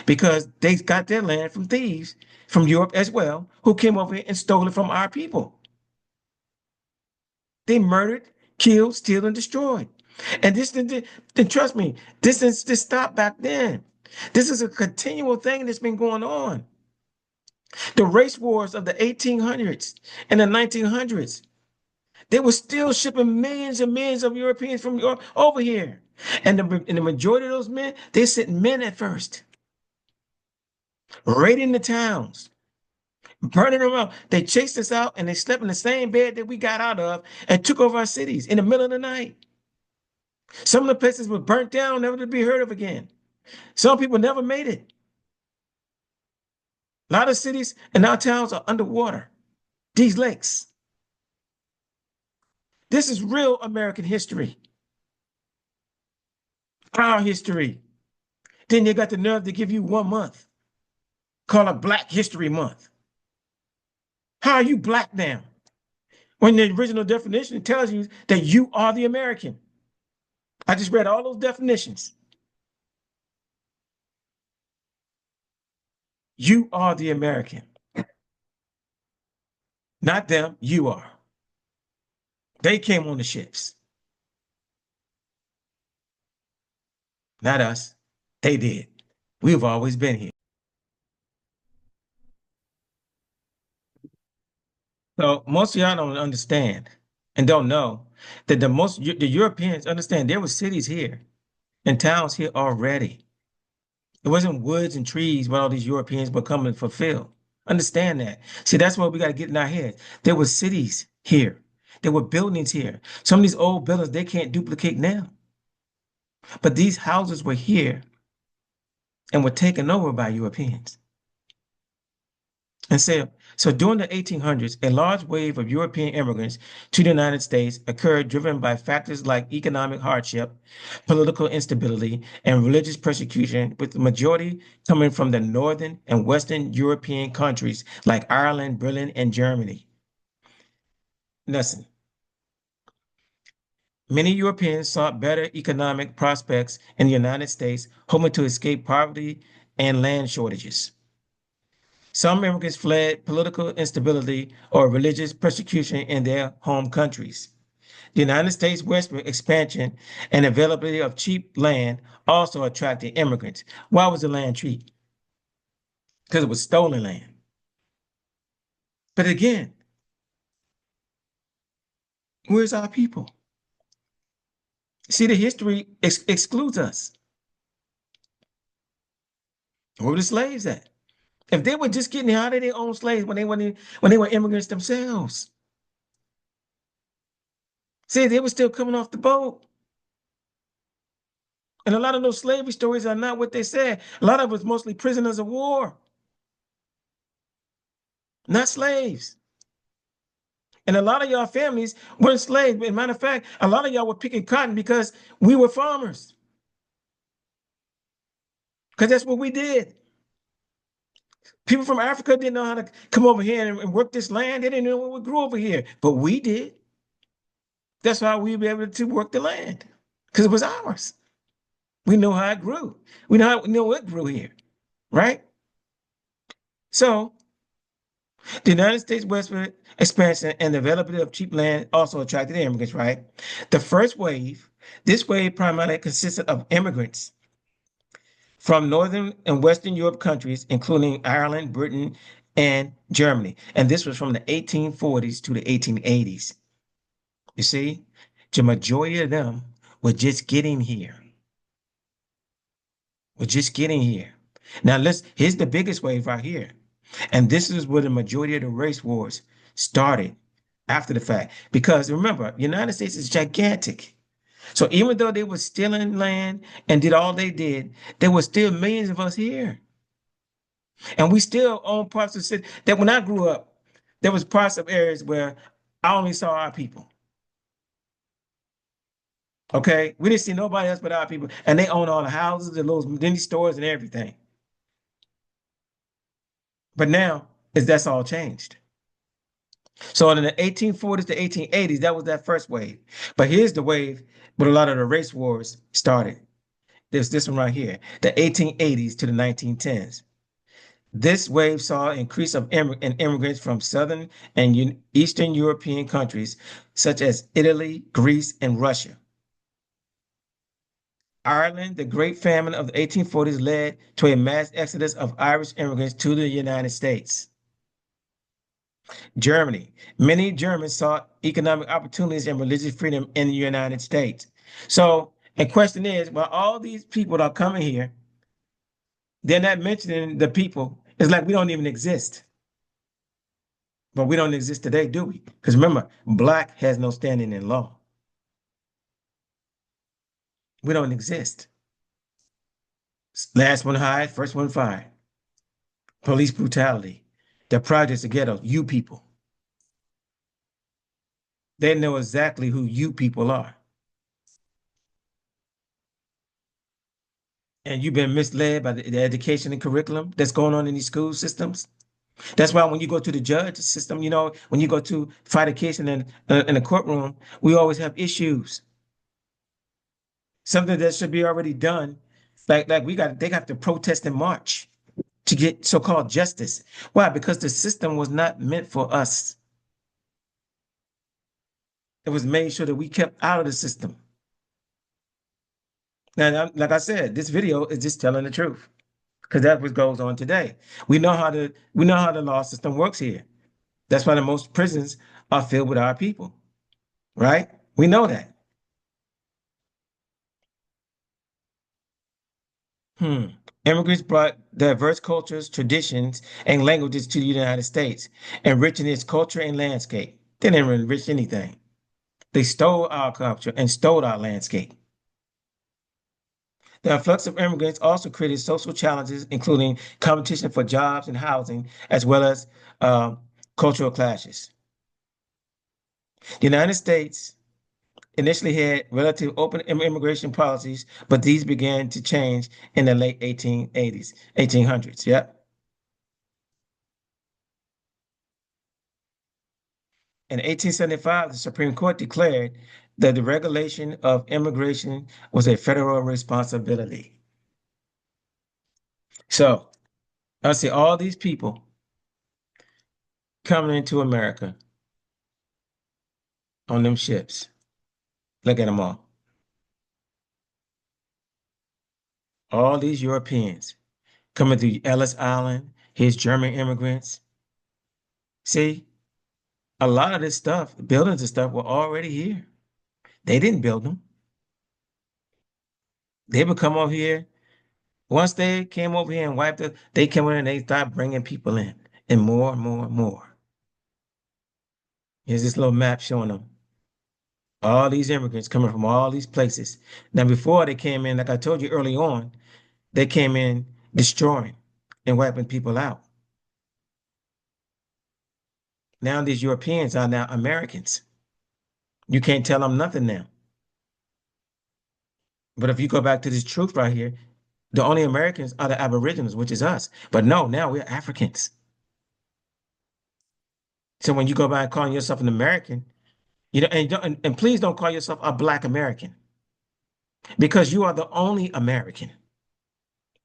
because they got their land from thieves from Europe as well, who came over here and stole it from our people. They murdered, killed, steal, and destroyed. And then trust me, this stopped back then. This is a continual thing that's been going on. The race wars of the 1800s and the 1900s, they were still shipping millions and millions of Europeans from Europe over here. And the majority of those men, they sent men at first, raiding the towns, burning them up. They chased us out and they slept in the same bed that we got out of and took over our cities in the middle of the night. Some of the places were burnt down, never to be heard of again. Some people never made it. A lot of cities and our towns are underwater. These lakes. This is real American history. Our history. Then they got the nerve to give you 1 month, call it Black History Month. How are you black now? When the original definition tells you that you are the American. I just read all those definitions. You are the American. Not them, you are. They came on the ships. Not us. They did. We've always been here. So most of y'all don't understand and don't know that the Europeans understand there were cities here and towns here already. It wasn't woods and trees where all these Europeans were coming to fulfill. Understand that. See, that's what we got to get in our heads. There were cities here. There were buildings here. Some of these old buildings they can't duplicate now. But these houses were here and were taken over by Europeans. And so during the 1800s, a large wave of European immigrants to the United States occurred driven by factors like economic hardship, political instability, and religious persecution, with the majority coming from the northern and western European countries like Ireland, Britain, and Germany. Listen, many Europeans sought better economic prospects in the United States, hoping to escape poverty and land shortages. Some immigrants fled political instability or religious persecution in their home countries. The United States westward expansion and availability of cheap land also attracted immigrants. Why was the land cheap? Because it was stolen land. But again, where's our people? See, the history excludes us. Where were the slaves at? If they were just getting out of their own slaves when they were immigrants themselves. See, they were still coming off the boat. And a lot of those slavery stories are not what they said. A lot of it's mostly prisoners of war, not slaves. And a lot of y'all families weren't slaves. As a matter of fact, a lot of y'all were picking cotton because we were farmers. because that's what we did. People from Africa didn't know how to come over here and work this land. They didn't know what we grew over here, but we did. That's why we were able to work the land because it was ours. We know how it grew. We know it grew here, right? So the United States westward expansion and the availability of cheap land also attracted immigrants, right? The first wave, this wave primarily consisted of immigrants from Northern and Western Europe countries, including Ireland, Britain, and Germany. And this was from the 1840s to the 1880s. You see, the majority of them were just getting here. We're just getting here. Now here's the biggest wave right here. And this is where the majority of the race wars started after the fact. Because remember, the United States is gigantic. So even though they were stealing land and did all they did, there were still millions of us here. And we still own parts of the city that when I grew up, there was parts of areas where I only saw our people. Okay. We didn't see nobody else but our people. And they own all the houses, the little mini stores and everything. But now that's all changed. So in the 1840s to 1880s, that was that first wave. But here's the wave where a lot of the race wars started. There's this one right here, the 1880s to the 1910s. This wave saw an increase of immigrants from Southern and Eastern European countries, such as Italy, Greece, and Russia. Ireland, the Great Famine of the 1840s led to a mass exodus of Irish immigrants to the United States. Germany. Many Germans sought economic opportunities and religious freedom in the United States. So, the question is, well, all these people are coming here, they're not mentioning the people. It's like we don't even exist. But we don't exist today, do we? Because remember, black has no standing in law. We don't exist. Last one hired, first one fired. Police brutality. The projects, the ghettos, you people. They know exactly who you people are. And you've been misled by the education and curriculum that's going on in these school systems. That's why when you go to the judge system, when you go to fight a case in a courtroom, we always have issues. Something that should be already done. Like they got to protest and march to get so-called justice. Why? Because the system was not meant for us. It was made sure that we kept out of the system. Now, like I said, this video is just telling the truth because that's what goes on today. We know how the law system works here. That's why the most prisons are filled with our people, right? We know that. Hmm. Immigrants brought diverse cultures, traditions, and languages to the United States, enriching its culture and landscape. They didn't enrich anything. They stole our culture and stole our landscape. The influx of immigrants also created social challenges, including competition for jobs and housing, as well as uh, cultural clashes. The United States initially had relative open immigration policies, but these began to change in the late 1880s, 1800s. Yeah. In 1875, the Supreme Court declared that the regulation of immigration was a federal responsibility. So I see all these people coming into America on them ships. Look at them all. All these Europeans coming through Ellis Island, here's German immigrants. See, a lot of this stuff, buildings and stuff, were already here. They didn't build them. They would come over here. Once they came over here and wiped it, they came in and they started bringing people in, and more and more and more. Here's this little map showing them all these immigrants coming from all these places. Now, before they came in, like I told you early on, they came in destroying and wiping people out. Now these Europeans are now Americans. You can't tell them nothing now. But if you go back to this truth right here, The only Americans are the Aboriginals, which is us. But no, now we're Africans. So when you go by calling yourself an American, and please don't call yourself a Black American because you are the only American.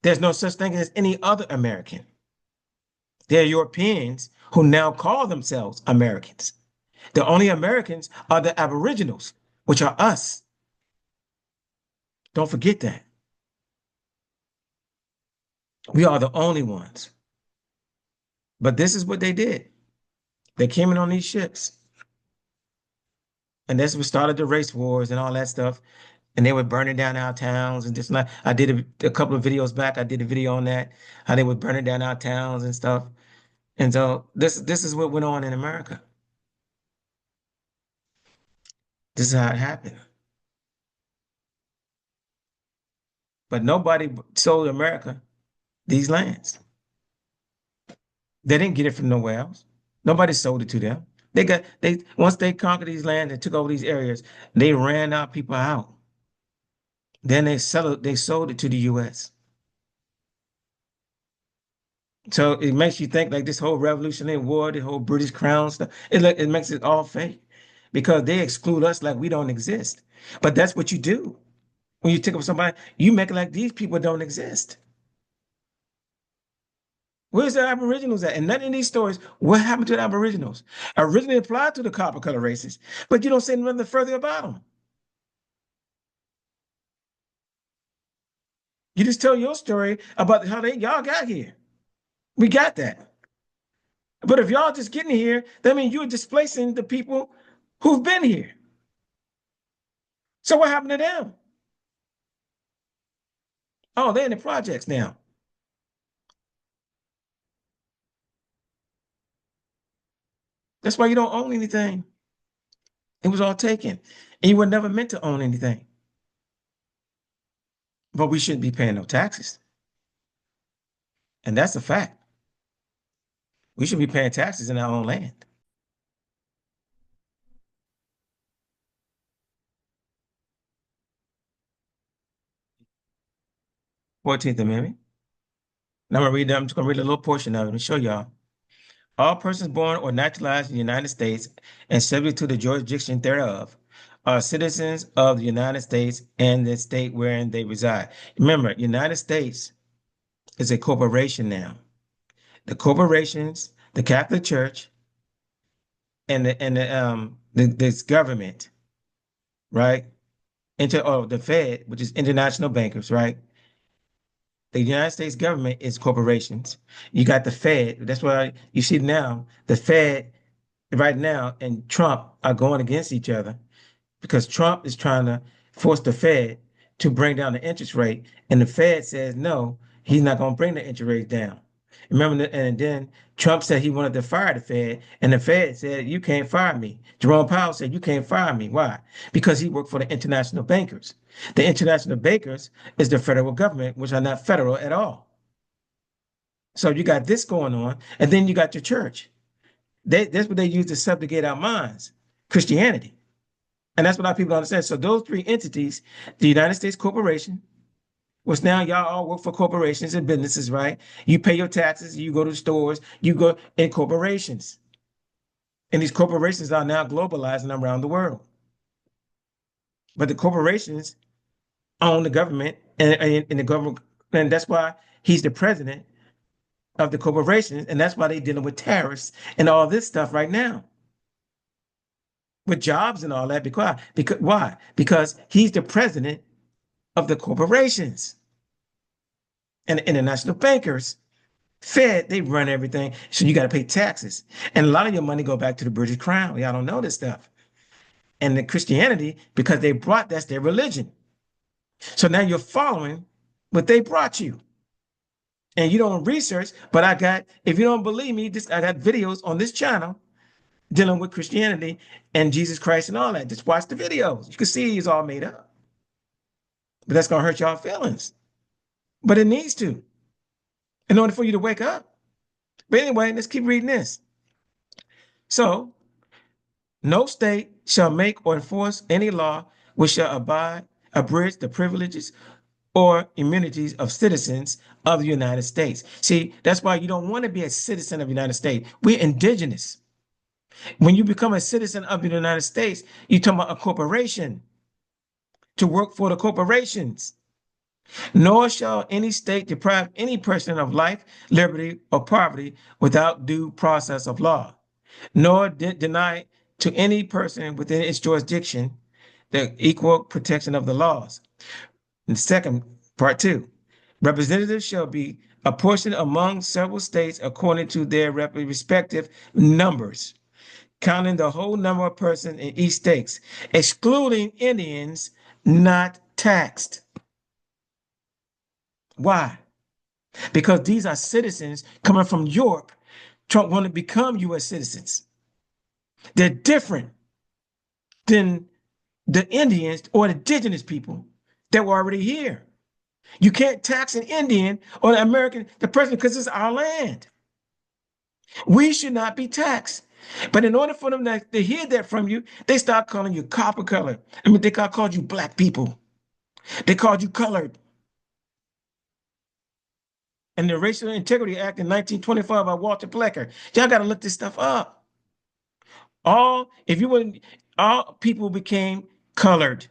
There's no such thing as any other American. They're Europeans who now call themselves Americans. The only Americans are the Aboriginals, which are us. Don't forget that. We are the only ones. But this is what they did. They came in on these ships. And that's what started the race wars and all that stuff. And they were burning down our towns and just like I did a couple of videos back. I did a video on that, how they were burning down our towns and stuff. And so this is what went on in America. This is how it happened. But nobody sold America these lands. They didn't get it from nowhere else. Nobody sold it to them. They once they conquered these lands and took over these areas, they ran our people out. Then they sold it to the US. So it makes you think like this whole Revolutionary War, the whole British Crown stuff, it makes it all fake because they exclude us like we don't exist. But that's what you do. When you take up somebody, you make it like these people don't exist. Where's the Aboriginals at? And none of these stories, what happened to the Aboriginals? Originally applied to the copper color races, but you don't say nothing further about them. You just tell your story about how y'all got here. We got that. But if y'all just getting here, that means you're displacing the people who've been here. So what happened to them? Oh, they're in the projects now. That's why you don't own anything. It was all taken. And you were never meant to own anything. But we shouldn't be paying no taxes. And that's a fact. We should be paying taxes in our own land. 14th Amendment. Now I'm just gonna read a little portion of it and show y'all. All persons born or naturalized in the United States and subject to the jurisdiction thereof are citizens of the United States and the state wherein they reside. Remember, United States is a corporation now. The corporations, the Catholic Church, and this government, right? The Fed, which is international bankers, right? The United States government is corporations. You got the Fed. That's why you see now the Fed right now and Trump are going against each other because Trump is trying to force the Fed to bring down the interest rate, and the Fed says no, he's not going to bring the interest rate down. Remember, and then Trump said he wanted to fire the Fed, and the Fed said you can't fire me. Jerome Powell said you can't fire me. Why? Because he worked for the international bankers. The international bankers is the federal government, which are not federal at all. So you got this going on, and then you got your church. That's what they use to subjugate our minds, Christianity. And that's what our people understand. So those three entities, the United States Corporation, which now y'all all work for corporations and businesses, right? You pay your taxes, you go to stores, you go in corporations. And these corporations are now globalizing around the world. But the corporations own the government and the government, and that's why he's the president of the corporations, and that's why they're dealing with tariffs and all this stuff right now. With jobs and all that. Because why? Because he's the president of the corporations. And the international bankers, Fed, they run everything. So you got to pay taxes. And a lot of your money go back to the British Crown. Y'all don't know this stuff. And the Christianity, because that's their religion. So now you're following what they brought you. And you don't research, but if you don't believe me, I got videos on this channel dealing with Christianity and Jesus Christ and all that. Just watch the videos. You can see it's all made up. But that's going to hurt y'all feelings. But it needs to, in order for you to wake up. But anyway, let's keep reading this. So, no state shall make or enforce any law which shall abridge the privileges or immunities of citizens of the United States. See, that's why you don't want to be a citizen of the United States. We're indigenous. When you become a citizen of the United States, you're talking about a corporation to work for the corporations. Nor shall any state deprive any person of life, liberty, or property without due process of law, nor deny to any person within its jurisdiction the equal protection of the laws. And second, part two, representatives shall be apportioned among several states according to their respective numbers, counting the whole number of persons in each state, excluding Indians not taxed. Why? Because these are citizens coming from Europe, want to become U.S. citizens. They're different than the Indians or the indigenous people that were already here. You can't tax an Indian or an American, the person, because it's our land. We should not be taxed. But in order for them to hear that from you, they start calling you copper color. I mean, they called you black people. They called you colored. And the Racial Integrity Act in 1925 by Walter Plecker. Y'all got to look this stuff up. If you wouldn't, all people became colored.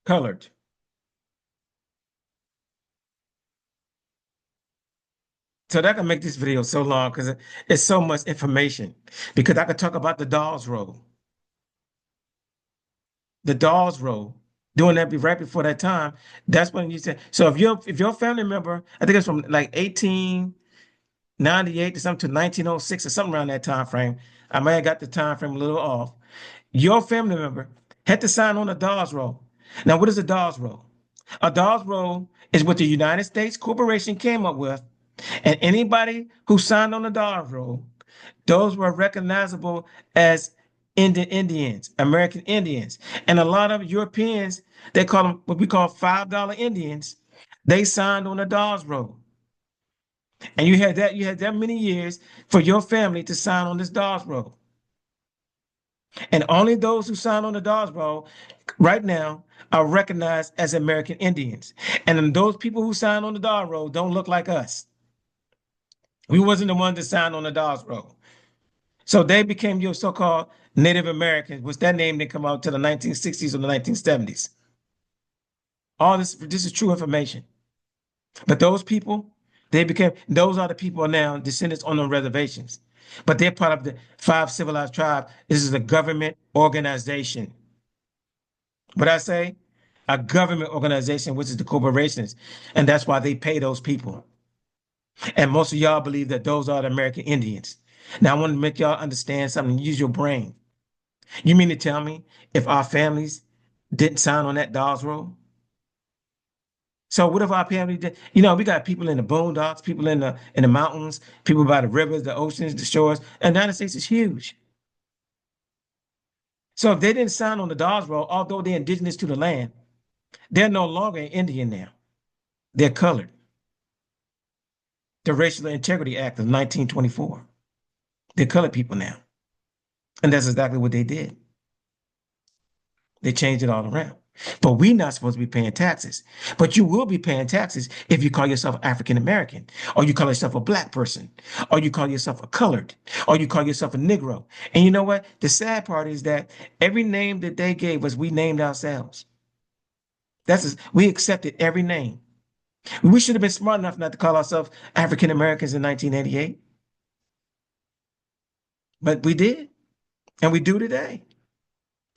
Colored. So that can make this video so long because it's so much information. Because I could talk about the Dawes Roll. The Dawes Roll. Doing that right before that time. That's when you said. So if your family member, I think it's from like 1898 to something to 1906 or something around that time frame. I may have got the time frame a little off. Your family member had to sign on a Dawes Roll. Now, what is a Dawes Roll? A Dawes Roll is what the United States Corporation came up with, and anybody who signed on the Dawes Roll, those were recognizable as Indians, American Indians. And a lot of Europeans, they call them what we call $5 Indians. They signed on the Dawes Roll. And you had that many years for your family to sign on this Dawes Roll. And only those who signed on the Dawes Roll right now are recognized as American Indians. And then those people who signed on the Dawes Roll don't look like us. We wasn't the ones that signed on the Dawes Roll. So they became your so-called Native Americans, which that name didn't come out to the 1960s or the 1970s. All this is true information. But those people, those are the people now, descendants on the reservations. But they're part of the 5 civilized tribes. This is a government organization. What I say? A government organization, which is the corporations. And that's why they pay those people. And most of y'all believe that those are the American Indians. Now, I want to make y'all understand something. Use your brain. You mean to tell me if our families didn't sign on that Dawes Roll? So what if our family did? You know, we got people in the boondocks, people in the mountains, people by the rivers, the oceans, the shores. And the United States is huge. So if they didn't sign on the Dawes Roll, although they're indigenous to the land, they're no longer an Indian now. They're colored. The Racial Integrity Act of 1924. They're colored people now. And that's exactly what they did. They changed it all around. But we're not supposed to be paying taxes. But you will be paying taxes if you call yourself African American, or you call yourself a black person, or you call yourself a colored, or you call yourself a Negro. And you know what? The sad part is that every name that they gave us, we named ourselves. We accepted every name. We should have been smart enough not to call ourselves African Americans in 1988. But we did, and we do today.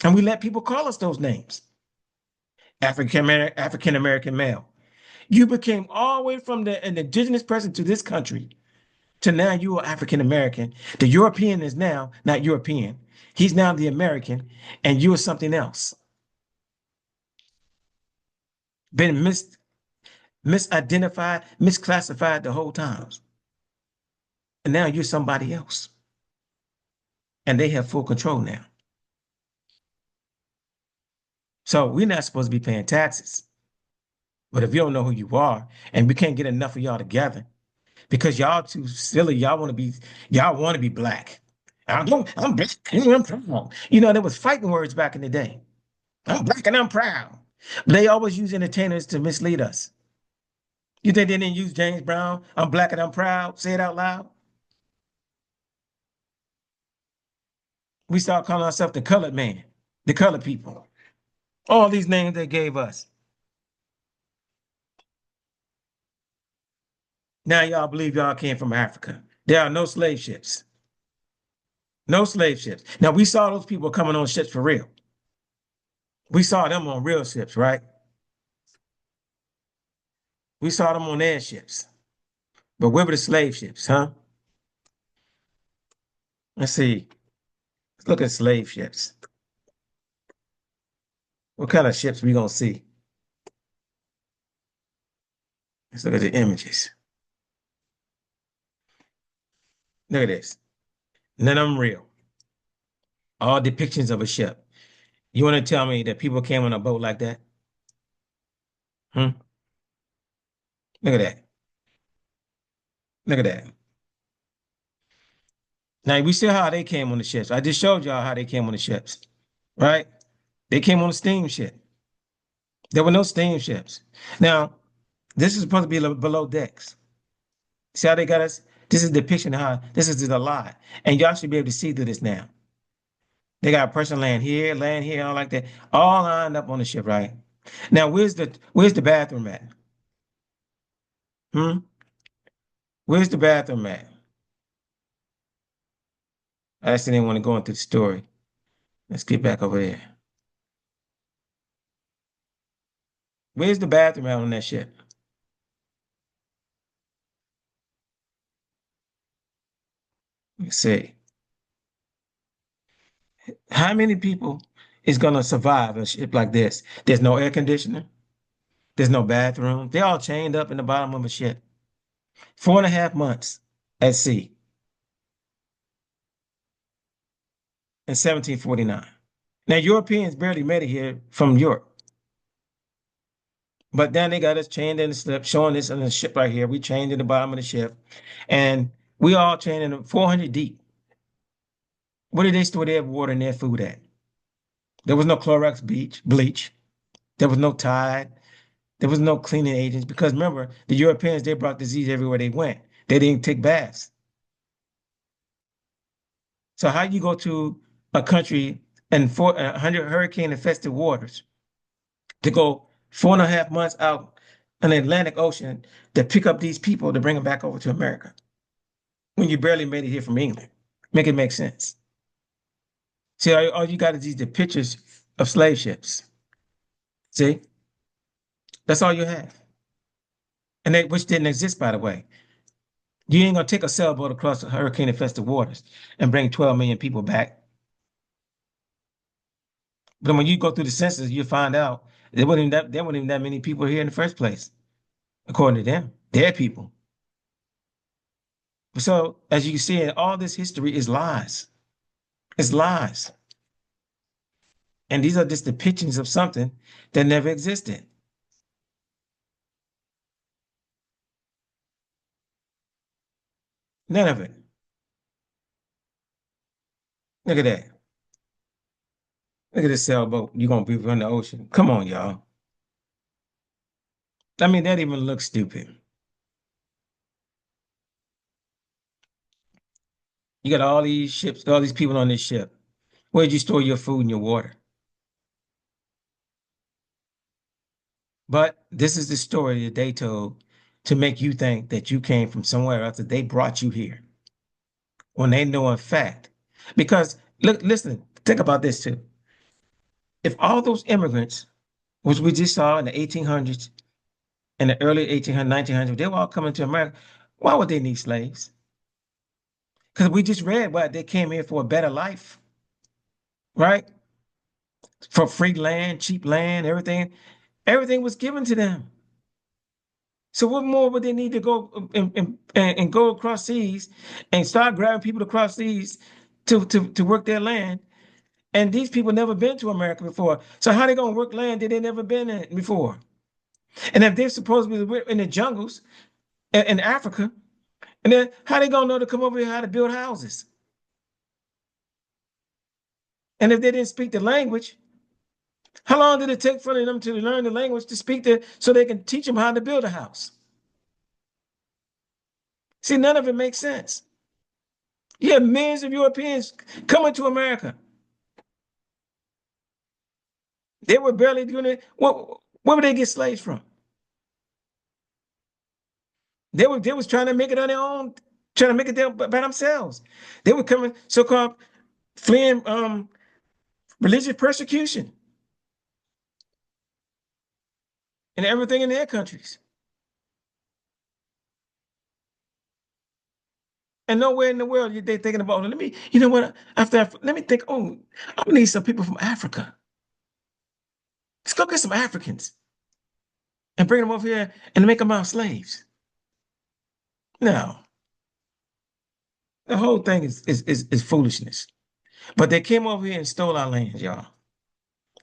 And we let people call us those names. African American male. You became all the way from an indigenous person to this country to now you are African American. The European is now not European. He's now the American, and you are something else. Been misidentified, misclassified the whole time. And now you're somebody else. And they have full control now. So we're not supposed to be paying taxes. But if you don't know who you are, and we can't get enough of y'all together, because y'all too silly, y'all want to be black. I'm black. I'm proud. You know, there was fighting words back in the day. I'm black and I'm proud. They always use entertainers to mislead us. You think they didn't use James Brown? I'm black and I'm proud. Say it out loud. We start calling ourselves the colored man, the colored people. All these names they gave us. Now y'all believe y'all came from Africa. There are no slave ships. No slave ships. Now we saw those people coming on ships for real. We saw them on real ships, right? We saw them on airships. But where were the slave ships, huh? Let's see. Let's look at slave ships. What kind of ships we gonna see? Let's look at the images. Look at this. None of them real. All depictions of a ship. You want to tell me that people came on a boat like that? Hmm? Look at that. Look at that. Now we see how they came on the ships. I just showed y'all how they came on the ships, right? They came on a steamship. There were no steamships. Now, this is supposed to be below decks. See how they got us? This is a depiction of how this is a lie. And y'all should be able to see through this now. They got a person laying here, all like that, all lined up on the ship, right? Now, where's the bathroom at? Hmm? Where's the bathroom at? I actually didn't want to go into the story. Let's get back over there. Where's the bathroom at on that ship? Let's see. How many people is gonna survive a ship like this? There's no air conditioner. There's no bathroom. They're all chained up in the bottom of a ship. 4.5 months at sea in 1749. Now, Europeans barely made it here from Europe. But then they got us chained in the slip, showing this on the ship right here. We chained in the bottom of the ship. And we all chained in 400 deep. Where did they store their water and their food at? There was no Clorox bleach. There was no Tide. There was no cleaning agents because remember, the Europeans, they brought disease everywhere they went. They didn't take baths. So how you go to a country and 100 hurricane infested waters to go 4.5 months out in the Atlantic Ocean to pick up these people to bring them back over to America when you barely made it here from England? Make it make sense. See, all you got is the pictures of slave ships. See, that's all you have, and which didn't exist, by the way. You ain't gonna take a sailboat across the hurricane-infested waters and bring 12 million people back. But when you go through the census, you find out there weren't even that many people here in the first place, according to them, their people. So as you can see, all this history is lies. It's lies. And these are just depictions of something that never existed. None of it. Look at that. Look at this sailboat. You're gonna be on the ocean. Come on, y'all. I mean, that even looks stupid. You got all these ships, all these people on this ship. Where'd you store your food and your water? But this is the story that they told to make you think that you came from somewhere else, that they brought you here when they know in fact. Because look, listen, think about this too. If all those immigrants, which we just saw in the 1800s and the early 1800s, 1900s, they were all coming to America, why would they need slaves? Because we just read what they came here for a better life, right? For free land, cheap land, everything. Everything was given to them. So what more would they need to go and go across seas and start grabbing people across seas to work their land? And these people never been to America before. So how they gonna work land that they never been in before? And if they're supposed to be in the jungles in Africa, and then how they gonna know to come over here how to build houses? And if they didn't speak the language, How long did it take for them to learn the language to speak the so they can teach them how to build a house? See, none of it makes sense. You have millions of Europeans coming to America. They were barely doing it. Where would they get slaves from? They was trying to make it on their own, trying to make it by themselves. They were coming so-called fleeing religious persecution and everything in their countries. And nowhere in the world they thinking about, let me, you know what, let me think, oh, I'm gonna need some people from Africa. Let's go get some Africans and bring them over here and make them our slaves. No, the whole thing is foolishness. But they came over here and stole our land, y'all.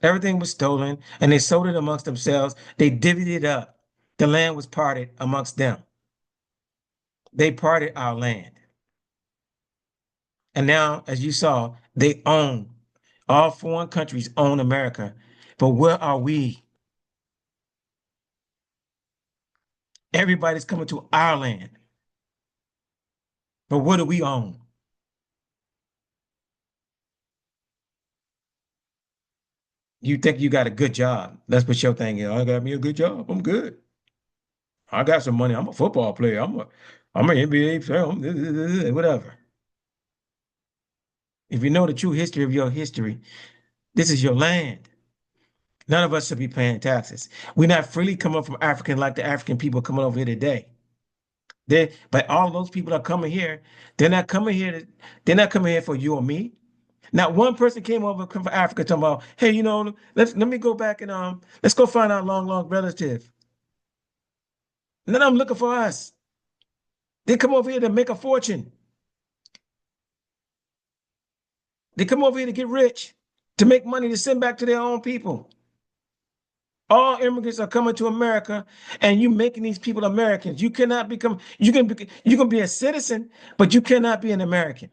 Everything was stolen and they sold it amongst themselves. They divvied it up. The land was parted amongst them. They parted our land. And now, as you saw, they own, all foreign countries own America. But where are we? Everybody's coming to our land. But what do we own? You think you got a good job. That's what your thing is. I got me a good job. I'm good. I got some money. I'm a football player. I'm an NBA player. Whatever. If you know the true history of your history, this is your land. None of us should be paying taxes. We're not freely coming from African like the African people coming over here today. But all those people are coming here. They're not coming here. They're not coming here for you or me. Not one person came over from Africa talking about, hey, let me go back and let's go find our long lost relative. None of them looking for us. They come over here to make a fortune. They come over here to get rich, to make money to send back to their own people. All immigrants are coming to America, and you making these people Americans. You cannot become. You can be a citizen, but you cannot be an American.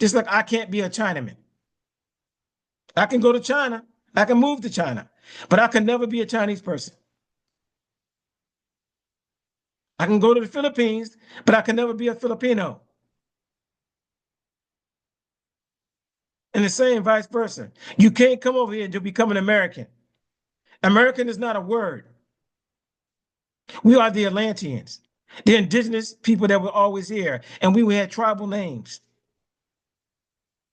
Just like I can't be a Chinaman. I can go to China. I can move to China, but I can never be a Chinese person. I can go to the Philippines, but I can never be a Filipino. And the same vice versa. You can't come over here to become an American. American is not a word. We are the Atlanteans, the indigenous people that were always here, and we had tribal names.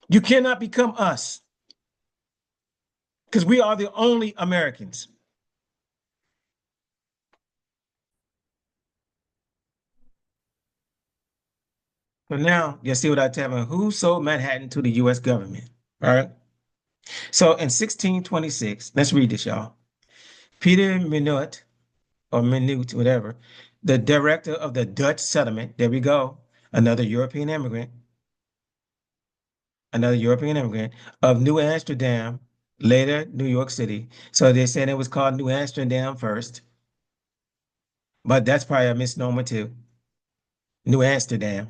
You cannot become us because we are the only Americans. So now you see what I tell you. Who sold Manhattan to the US government? All right. So in 1626, let's read this, y'all. Peter Minute, or Minute, whatever, the director of the Dutch settlement, there we go, another European immigrant, another European immigrant of New Amsterdam, later New York City. So they said it was called New Amsterdam first, but that's probably a misnomer too. New Amsterdam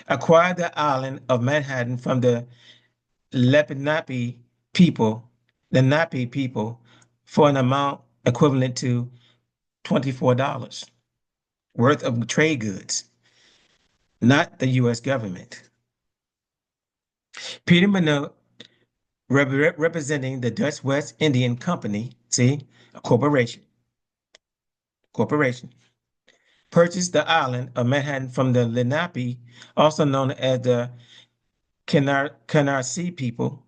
acquired the island of Manhattan from the Lenape people, the Napi people, for an amount equivalent to $24 worth of trade goods, not the U.S. government. Peter Minot, representing the Dutch West Indian Company, see, a corporation, purchased the island of Manhattan from the Lenape, also known as the Canarsie people.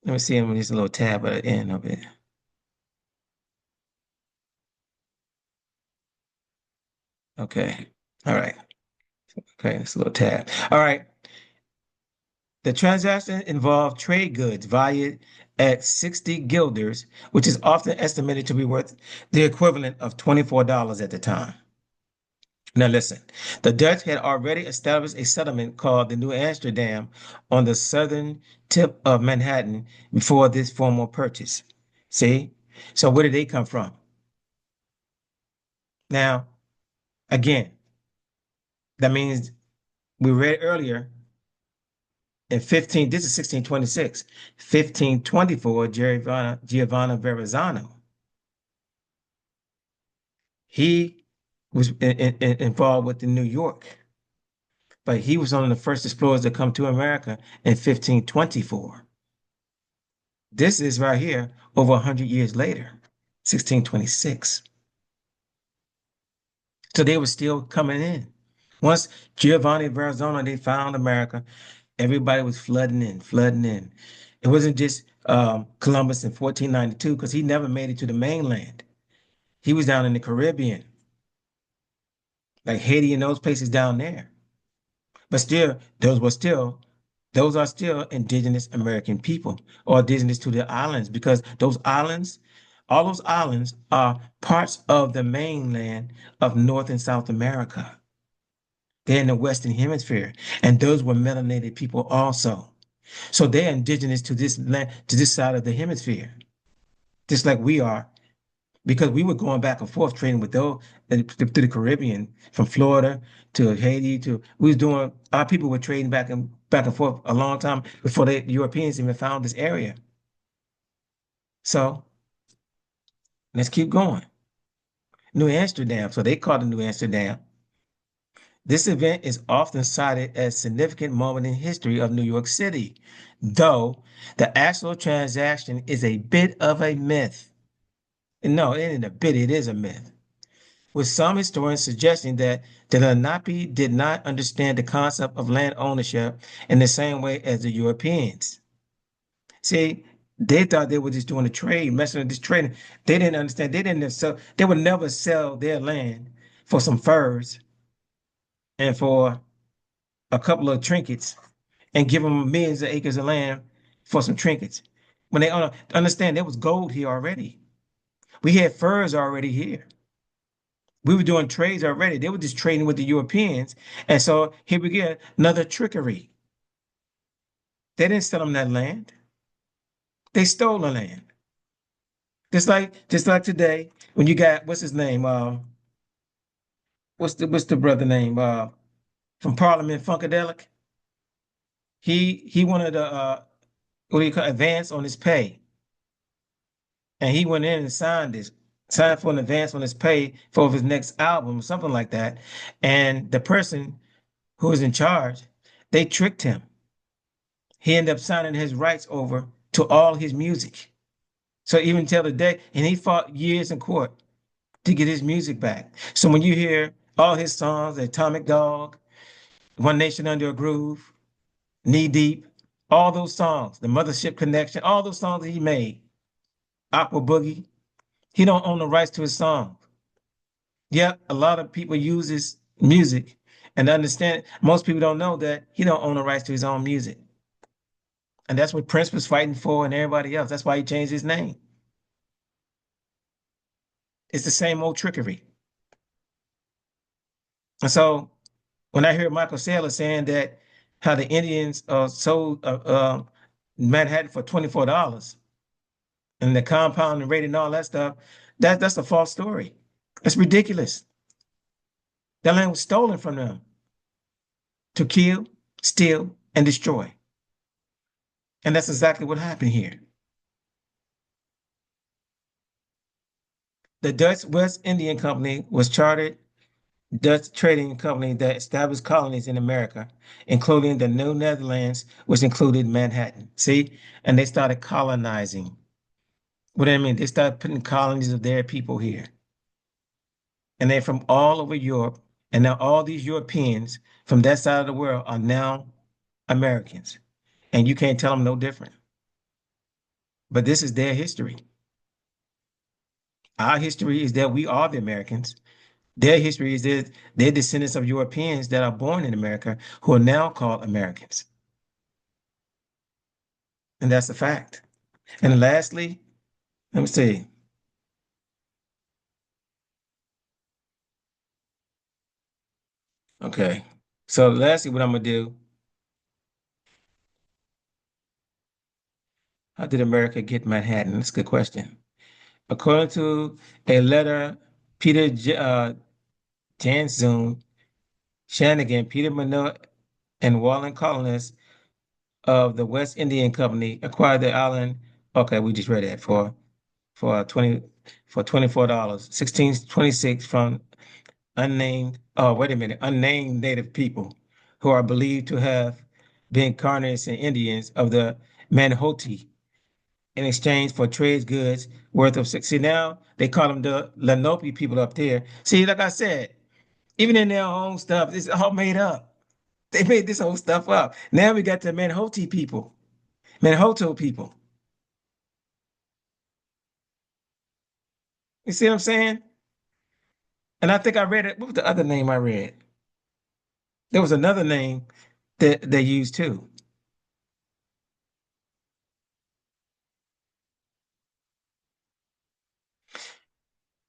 Let me see him with this little tab at the end of it. Okay. All right. Okay, this little tab. All right. The transaction involved trade goods valued at 60 guilders, which is often estimated to be worth the equivalent of $24 at the time. Now, listen, the Dutch had already established a settlement called the New Amsterdam on the southern tip of Manhattan before this formal purchase. See? So, where did they come from? Now, again, that means we read earlier In 15, this is 1626, 1524, Giovanna Verrazzano. He was involved with the New York, but he was one of the first explorers to come to America in 1524. This is right here over 100 years later, 1626. So they were still coming in. Once Giovanni Verrazzano, they found America, everybody was flooding in, flooding in. It wasn't just Columbus in 1492 because he never made it to the mainland. He was down in the Caribbean, like Haiti and those places down there. But still, those are still indigenous American people or indigenous to the islands because those islands, all those islands are parts of the mainland of North and South America. They're in the Western Hemisphere, and those were melanated people also. So they're indigenous to this land, to this side of the hemisphere, just like we are, because we were going back and forth trading with those to the Caribbean, from Florida to Haiti to we was doing our people were trading back and forth a long time before the Europeans even found this area. So let's keep going. New Amsterdam. So they called it New Amsterdam. This event is often cited as a significant moment in history of New York City, though the actual transaction is a bit of a myth. No, it ain't a bit, it is a myth, with some historians suggesting that the Lenape did not understand the concept of land ownership in the same way as the Europeans. See, they thought they were just doing a trade, messing with this trading. They didn't understand. They would never sell their land for some furs and for a couple of trinkets and give them millions of acres of land for some trinkets. When they understand there was gold here already. We had furs already here. We were doing trades already. They were just trading with the Europeans. And so here we get another trickery. They didn't sell them that land. They stole the land. Just like today, when you got what's his name? What's the brother name? From Parliament Funkadelic. He wanted a what do you call advance on his pay. And he went in and signed for an advance on his pay for his next album, or something like that. And the person who was in charge, they tricked him. He ended up signing his rights over to all his music. So even till the day, and he fought years in court to get his music back. So when you hear all his songs, Atomic Dog, One Nation Under a Groove, Knee Deep, all those songs, The Mothership Connection, all those songs that he made, Aqua Boogie, he don't own the rights to his song. Yet a lot of people use his music and understand most people don't know that he don't own the rights to his own music. And that's what Prince was fighting for and everybody else. That's why he changed his name. It's the same old trickery. And so when I hear Michael Saylor saying that how the Indians sold Manhattan for $24 and the compound and rate and all that stuff, that's a false story. It's ridiculous. That land was stolen from them to kill, steal, and destroy. And that's exactly what happened here. The Dutch West Indian Company was chartered Dutch trading company that established colonies in America, including the New Netherlands, which included Manhattan. See? And they started colonizing. What do I mean? They started putting colonies of their people here. And they're from all over Europe. And now all these Europeans from that side of the world are now Americans. And you can't tell them no different. But this is their history. Our history is that we are the Americans. Their history is that they're descendants of Europeans that are born in America who are now called Americans. And that's a fact. And lastly, let me see. Okay. So lastly, what I'm gonna do, how did America get Manhattan? That's a good question. According to a letter, Peter Janzoon, Shanigan, Peter Manoa, and Wallen colonists of the West Indian Company acquired the island. Okay, we just read that for 20 for $24, 1626 from unnamed, oh, wait a minute, unnamed native people who are believed to have been Carnets and Indians of the Manhote in exchange for trade goods worth of six. See, now they call them the Lenape people up there. See, like I said, even in their own stuff, it's all made up. They made this whole stuff up. Now we got the Manhote people, Manhoto people. You see what I'm saying? And I think I read it. What was the other name I read? There was another name that they used too.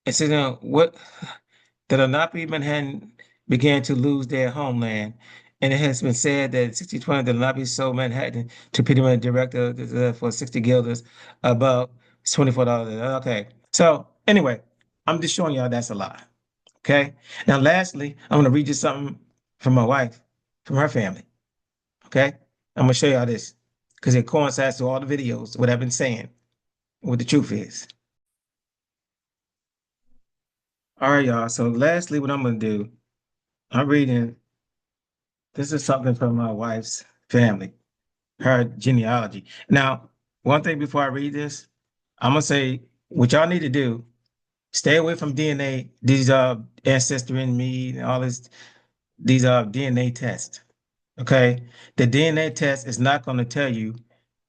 And so now what the Lenape Manhattan began to lose their homeland. And it has been said that in 1620, the Lenape sold Manhattan to pretty much director for 60 guilders, about $24. Okay. So anyway, I'm just showing y'all that's a lie. Okay. Now, lastly, I'm going to read you something from my wife, from her family. Okay. I'm going to show y'all this because it coincides to all the videos, what I've been saying, what the truth is. All right, y'all. So lastly, what I'm going to do, I'm reading, this is something from my wife's family, her genealogy. Now, one thing before I read this, I'm going to say what y'all need to do, stay away from DNA, these ancestry and me and all this, these DNA tests. Okay. The DNA test is not going to tell you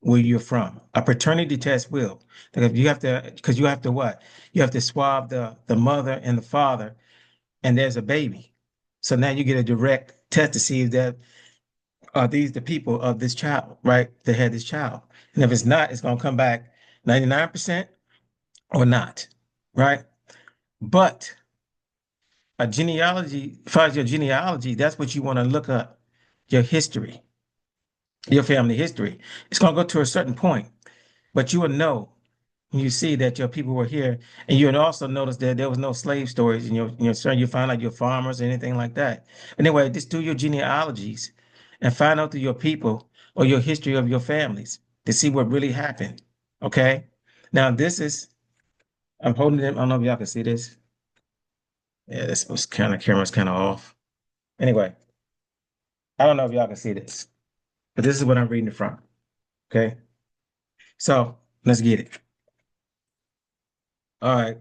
where you're from. A paternity test will. Because you have to, because you have to what? You have to swab the mother and the father, and there's a baby. So now you get a direct test to see if that are these the people of this child, right? That had this child. And if it's not, it's gonna come back 99% or not, right? But a genealogy, as far as your genealogy, that's what you want to look up, your history, your family history. It's gonna go to a certain point, but you will know when you see that your people were here, and you'll also notice that there was no slave stories in your son. You find out your farmers or anything like that. Anyway, just do your genealogies and find out through your people or your history of your families to see what really happened. Okay. Now this is I'm holding them. I don't know if y'all can see this. Yeah, this was kind of camera's kind of off. Anyway, I don't know if y'all can see this, but this is what I'm reading it from. Okay. So let's get it. All right.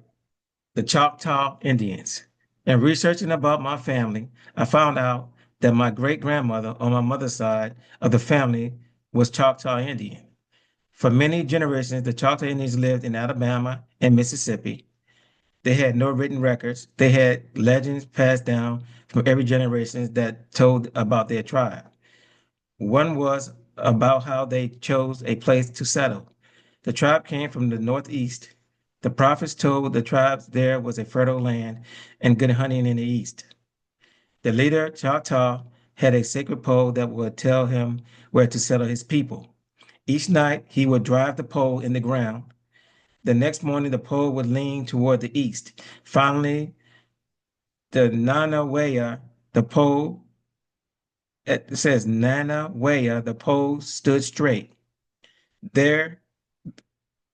The Choctaw Indians. In researching about my family, I found out that my great grandmother on my mother's side of the family was Choctaw Indian. For many generations, the Choctaw Indians lived in Alabama and Mississippi. They had no written records. They had legends passed down from every generation that told about their tribe. One was about how they chose a place to settle. The tribe came from the northeast. The prophets told the tribes there was a fertile land and good hunting in the east. The leader, Choctaw, had a sacred pole that would tell him where to settle his people. Each night, he would drive the pole in the ground. The next morning, the pole would lean toward the east. Finally, the Nanaweya, the pole, it says Nanaweya, the pole stood straight. There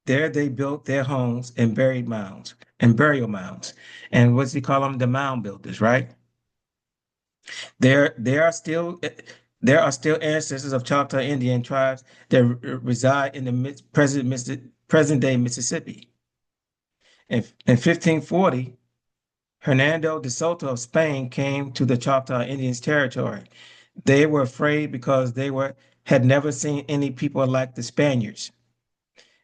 There they built their homes and buried mounds and burial mounds. And what's he call them? The mound builders, right? There, there are still there are still ancestors of Choctaw Indian tribes that reside in the present day Mississippi. In 1540, Hernando de Soto of Spain came to the Choctaw Indians territory. They were afraid because they were had never seen any people like the Spaniards.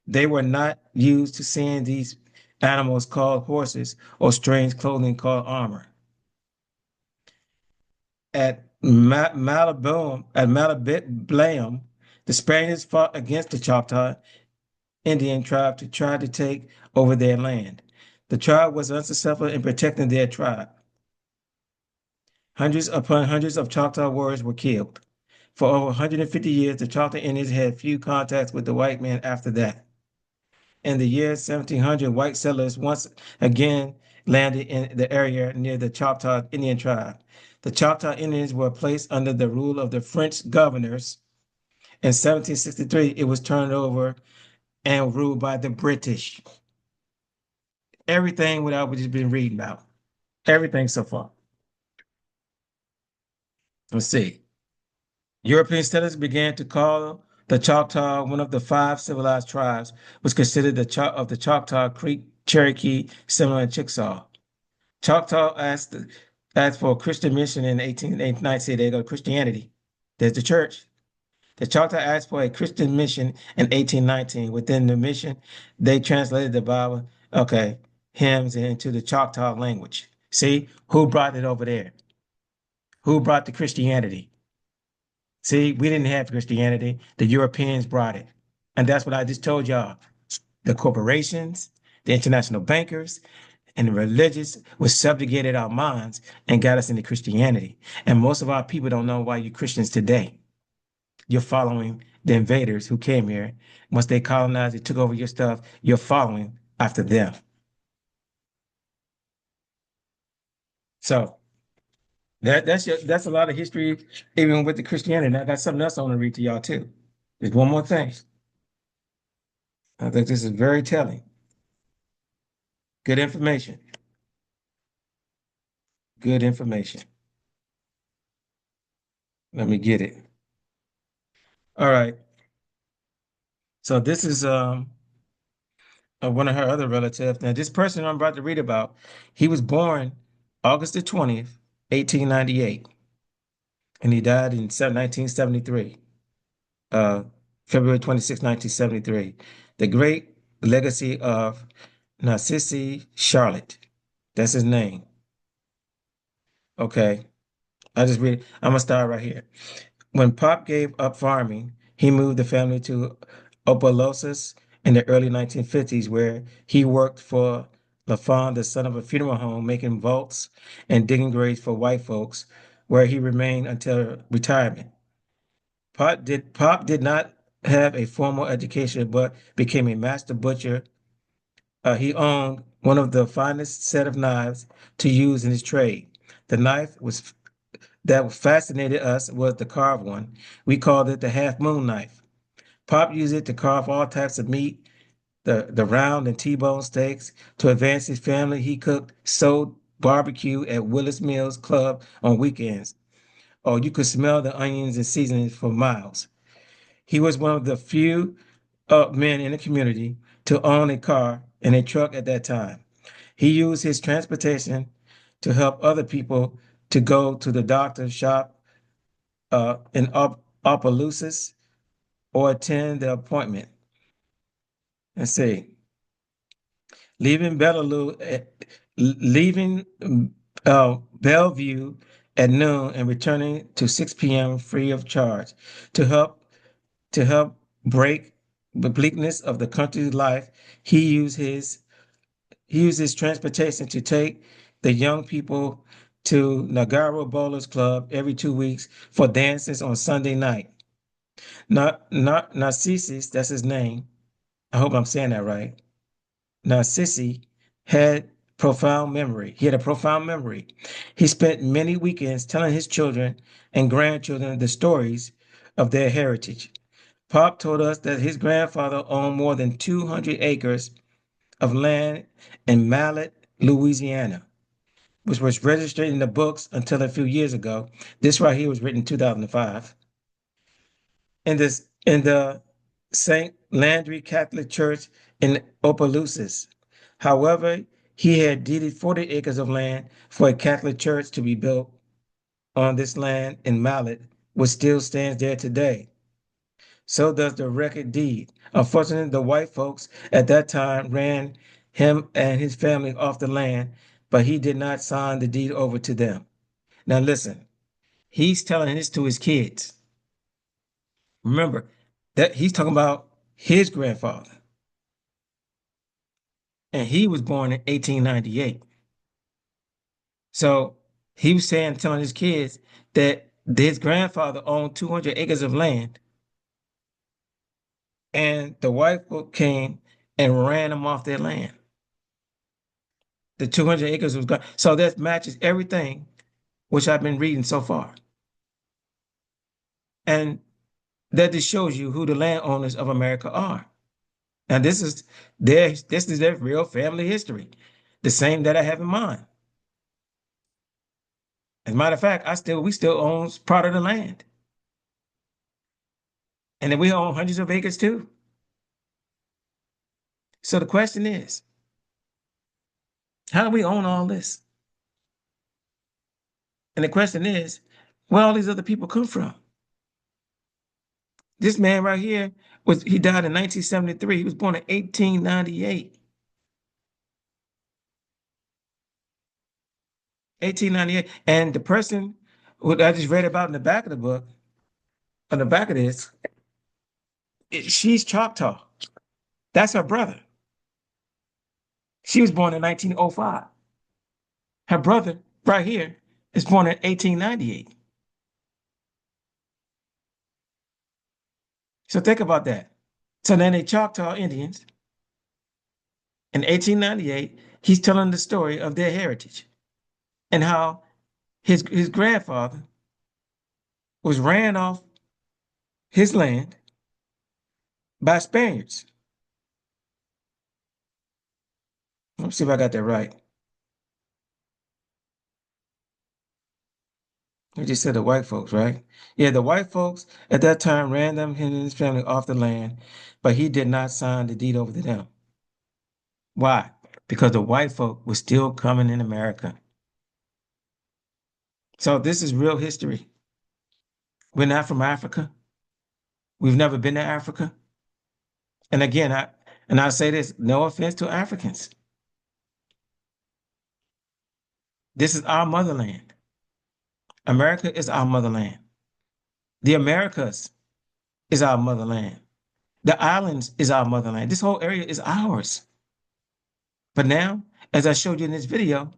They were not used to seeing these animals called horses or strange clothing called armor. Malabam, the Spaniards fought against the Choctaw Indian tribe to try to take over their land. The tribe was unsuccessful in protecting their tribe. Hundreds upon hundreds of Choctaw warriors were killed. For over 150 years, the Choctaw Indians had few contacts with the white man after that. In the year 1700, white settlers once again landed in the area near the Choctaw Indian tribe. The Choctaw Indians were placed under the rule of the French governors In 1763, it was turned over and ruled by the British. Everything what I've just been reading about. Everything so far. Let's see. European settlers began to call the Choctaw one of the five civilized tribes, was considered of the Choctaw Creek, Cherokee, Seminole, and Chickasaw. Choctaw asked for a Christian mission in 1889. There you go, Christianity. There's the church. The Choctaw asked for a Christian mission in 1819. Within the mission, they translated the Bible, okay, hymns into the Choctaw language. See, who brought it over there? Who brought the Christianity? See, we didn't have Christianity. The Europeans brought it. And that's what I just told y'all. The corporations, the international bankers, and the religious was subjugated our minds and got us into Christianity. And most of our people don't know why you're Christians today. You're following the invaders who came here. Once they colonized, they took over your stuff. You're following after them. So that's a lot of history, even with the Christianity. And I got something else I want to read to y'all too. There's one more thing. I think this is very telling. Good information. Good information. Let me get it. All right. So this is one of her other relatives. Now, this person I'm about to read about, he was born August the 20th, 1898, and he died in 1973, uh, February 26, 1973. The great legacy of Narcissi Charlotte. That's his name. Okay. I just read, I'm gonna start right here. When Pop gave up farming, he moved the family to Opelousas in the early 1950s, where he worked for LaFawn, the son of a funeral home, making vaults and digging graves for white folks, where he remained until retirement. Pop did not have a formal education, but became a master butcher. He owned one of the finest set of knives to use in his trade. The knife was that fascinated us was the carved one. We called it the half moon knife. Pop used it to carve all types of meat, the round and T-bone steaks. To advance his family, he cooked sold barbecue at Willis Mills Club on weekends. Oh, you could smell the onions and seasonings for miles. He was one of the few men in the community to own a car and a truck at that time. He used his transportation to help other people to go to the doctor, shop, in Opelousas or attend the appointment. And see, leaving leaving Bellevue at noon and returning to 6 p.m. free of charge to help break the bleakness of the country's life. He used his he used his transportation to take the young people to Nagaro Bowlers Club every 2 weeks for dances on Sunday night. Not Narcissus, that's his name. I hope I'm saying that right. Narcissi had profound memory. He had a profound memory. He spent many weekends telling his children and grandchildren the stories of their heritage. Pop told us that his grandfather owned more than 200 acres of land in Mallet, Louisiana, which was registered in the books until a few years ago. This right here was written in 2005. In the St. Landry Catholic Church in Opelousas. However, he had deeded 40 acres of land for a Catholic church to be built on this land in Mallet, which still stands there today. So does the record deed. Unfortunately, the white folks at that time ran him and his family off the land, but he did not sign the deed over to them. Now listen, he's telling this to his kids. Remember that he's talking about his grandfather, and he was born in 1898. So he was saying, telling his kids that his grandfather owned 200 acres of land, and the white folk came and ran them off their land. The 200 acres was gone. So that matches everything which I've been reading so far. And That just shows you who the landowners of America are. Now, this is their real family history, the same that I have in mind. As a matter of fact, we still own part of the land. And then we own hundreds of acres too. So the question is, how do we own all this? And the question is, where all these other people come from? This man right here he died in 1973. He was born in 1898. 1898. And the person what I just read about in the back of the book, on the back of this, she's Choctaw. That's her brother. She was born in 1905. Her brother, right here, is born in 1898. So think about that. So then the Choctaw Indians in 1898, he's telling the story of their heritage and how his grandfather was ran off his land by Spaniards. Let's see if I got that right. You just said the white folks, right? Yeah, the white folks at that time ran him and his family off the land, but he did not sign the deed over to them. Why? Because the white folk were still coming in America. So this is real history. We're not from Africa. We've never been to Africa. And again, I say this, no offense to Africans. This is our motherland. America is our motherland. The Americas is our motherland. The islands is our motherland. This whole area is ours. But now, as I showed you in this video,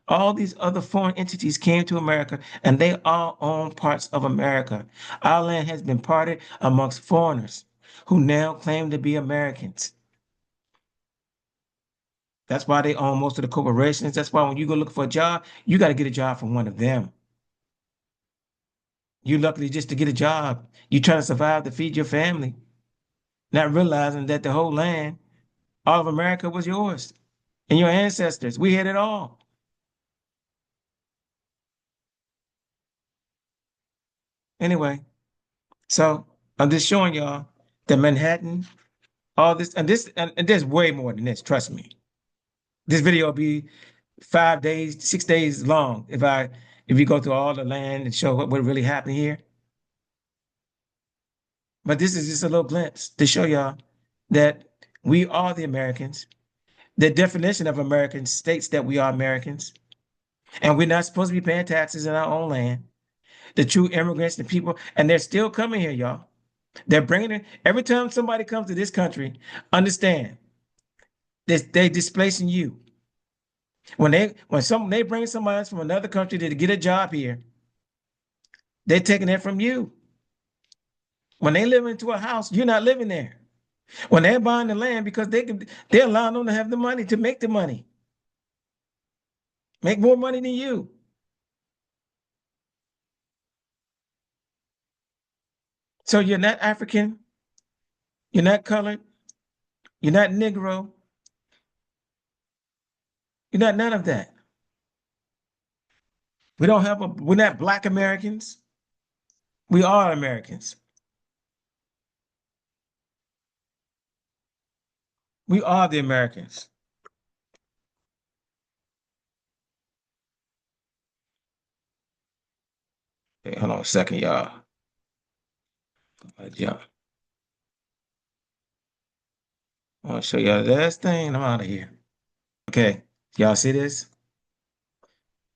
all these other foreign entities came to America and they all own parts of America. Our land has been parted amongst foreigners who now claim to be Americans. That's why they own most of the corporations. That's why when you go look for a job, you got to get a job from one of them. You're lucky just to get a job. You're trying to survive to feed your family, not realizing that the whole land, all of America was yours and your ancestors. We had it all. Anyway, so I'm just showing y'all that Manhattan, all this, and there's way more than this, trust me. This video will be 5 days, 6 days long if you go through all the land and show what really happened here. But this is just a little glimpse to show y'all that we are the Americans. The definition of Americans states that we are Americans, and we're not supposed to be paying taxes in our own land. The true immigrants, the people, and they're still coming here, y'all. They're bringing it. Every time somebody comes to this country, understand this, they're displacing you. When they bring somebody else from another country to get a job here, they're taking it from you. When they live into a house, you're not living there. When they're buying the land because they're allowing them to have the money to make the money, make more money than you. So you're not African, you're not colored, you're not Negro, you're not none of that. We're not Black Americans. We are Americans. We are the Americans. Okay, hold on a second, y'all. Yeah. I want to show y'all the last thing. I'm out of here. Okay. Y'all see this?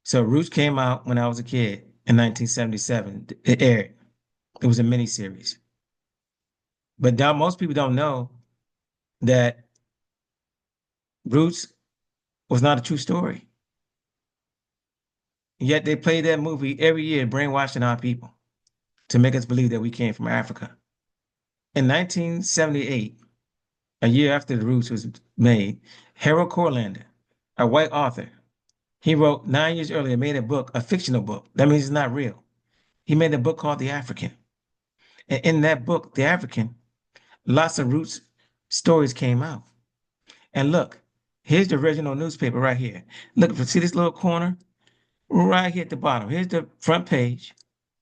So Roots came out when I was a kid in 1977. It aired. It was a miniseries. But now most people don't know that Roots was not a true story. Yet they play that movie every year, brainwashing our people to make us believe that we came from Africa. In 1978, a year after The Roots was made, Harold Corlander, a white author, he wrote 9 years earlier, made a book, a fictional book. That means it's not real. He made a book called The African. And in that book, The African, lots of roots stories came out. And look, here's the original newspaper right here. Look, see this little corner? Right here at the bottom. Here's the front page.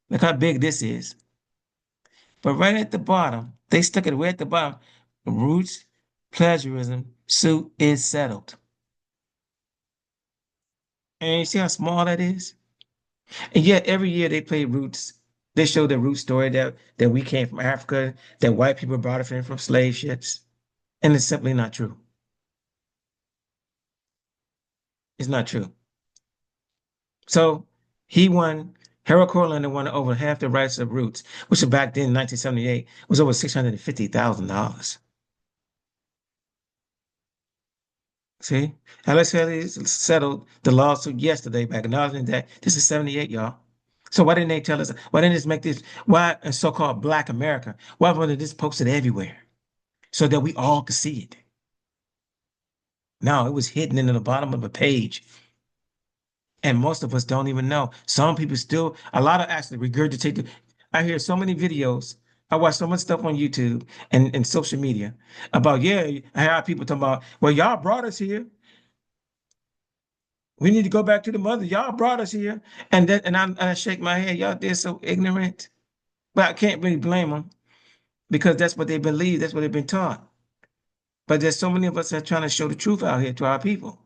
Look how big this is. But right at the bottom, they stuck it way at the bottom. Roots plagiarism suit is settled. And you see how small that is? And yet every year they play Roots. They show the root story that we came from Africa, that white people brought us in from slave ships. And it's simply not true. It's not true. So he won, Harold Corlander won over half the rights of Roots, which back then in 1978 was over $650,000. See, Alex Haley settled the lawsuit yesterday by acknowledging that this is 78, y'all. So why didn't they tell us? Why didn't they make this? Why in so-called Black America? Why wasn't this posted everywhere so that we all could see it? No, it was hidden in the bottom of a page, and most of us don't even know. Some people still, a lot of actually regurgitate. I hear so many videos. I watch so much stuff on YouTube and social media about, yeah, I hear people talking about, well, y'all brought us here. We need to go back to the mother. Y'all brought us here. And I shake my head. Y'all, they're so ignorant. But I can't really blame them because that's what they believe. That's what they've been taught. But there's so many of us that are trying to show the truth out here to our people.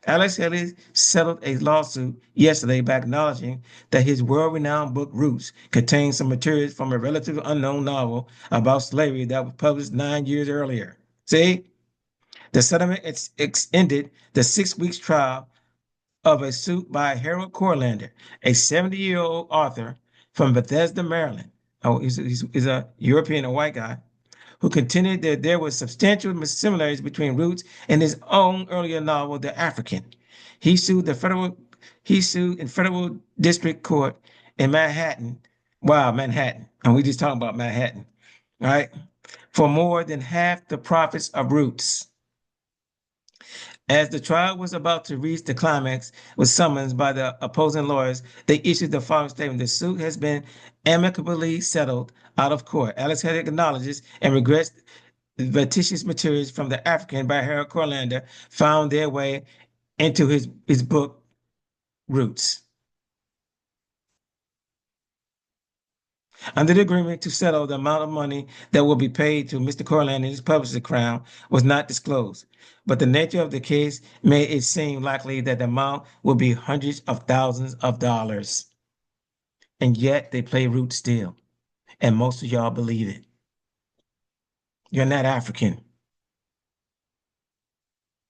Alex Haley settled a lawsuit yesterday by acknowledging that his world-renowned book Roots contains some materials from a relatively unknown novel about slavery that was published 9 years earlier. See, the settlement ended the 6 weeks trial of a suit by Harold Corlander, a 70-year-old author from Bethesda, Maryland. Oh, he's a European, a white guy, who contended that there were substantial similarities between Roots and his own earlier novel, The African. He sued in federal district court in Manhattan. Wow, Manhattan. And we just talking about Manhattan, right? For more than half the profits of Roots. As the trial was about to reach the climax, was summoned by the opposing lawyers, they issued the following statement: the suit has been amicably settled out of court. Alex had acknowledges and regrets the fictitious materials from The African by Harold Corlander found their way into his book Roots. Under the agreement to settle, the amount of money that will be paid to Mr. Corlander and his publisher, Crown, was not disclosed. But the nature of the case made it seem likely that the amount will be hundreds of thousands of dollars. And yet they play Roots still. And most of y'all believe it. You're not African.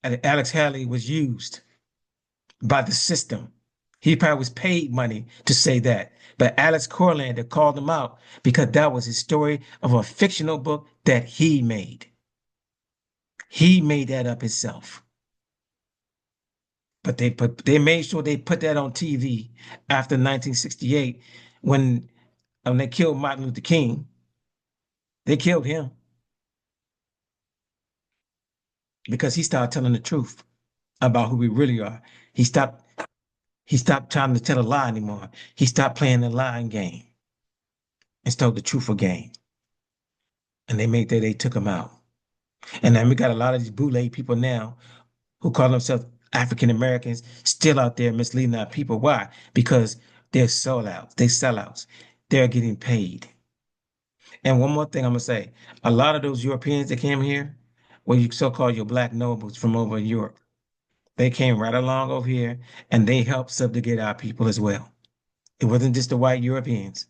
Alex Haley was used by the system. He probably was paid money to say that. But Alex Corlander called him out because that was his story of a fictional book that he made. He made that up himself. But they made sure they put that on TV after 1968 when they killed Martin Luther King. They killed him because he started telling the truth about who we really are. He stopped trying to tell a lie anymore. He stopped playing the lying game and started the truthful game. And they took him out. And then we got a lot of these bootleg people now who call themselves African Americans still out there misleading our people. Why? Because they're sellouts. They sellouts. They're getting paid. And one more thing I'm gonna say: a lot of those Europeans that came here, well, you so-called your black nobles from over in Europe, they came right along over here and they helped subjugate our people as well. It wasn't just the white Europeans.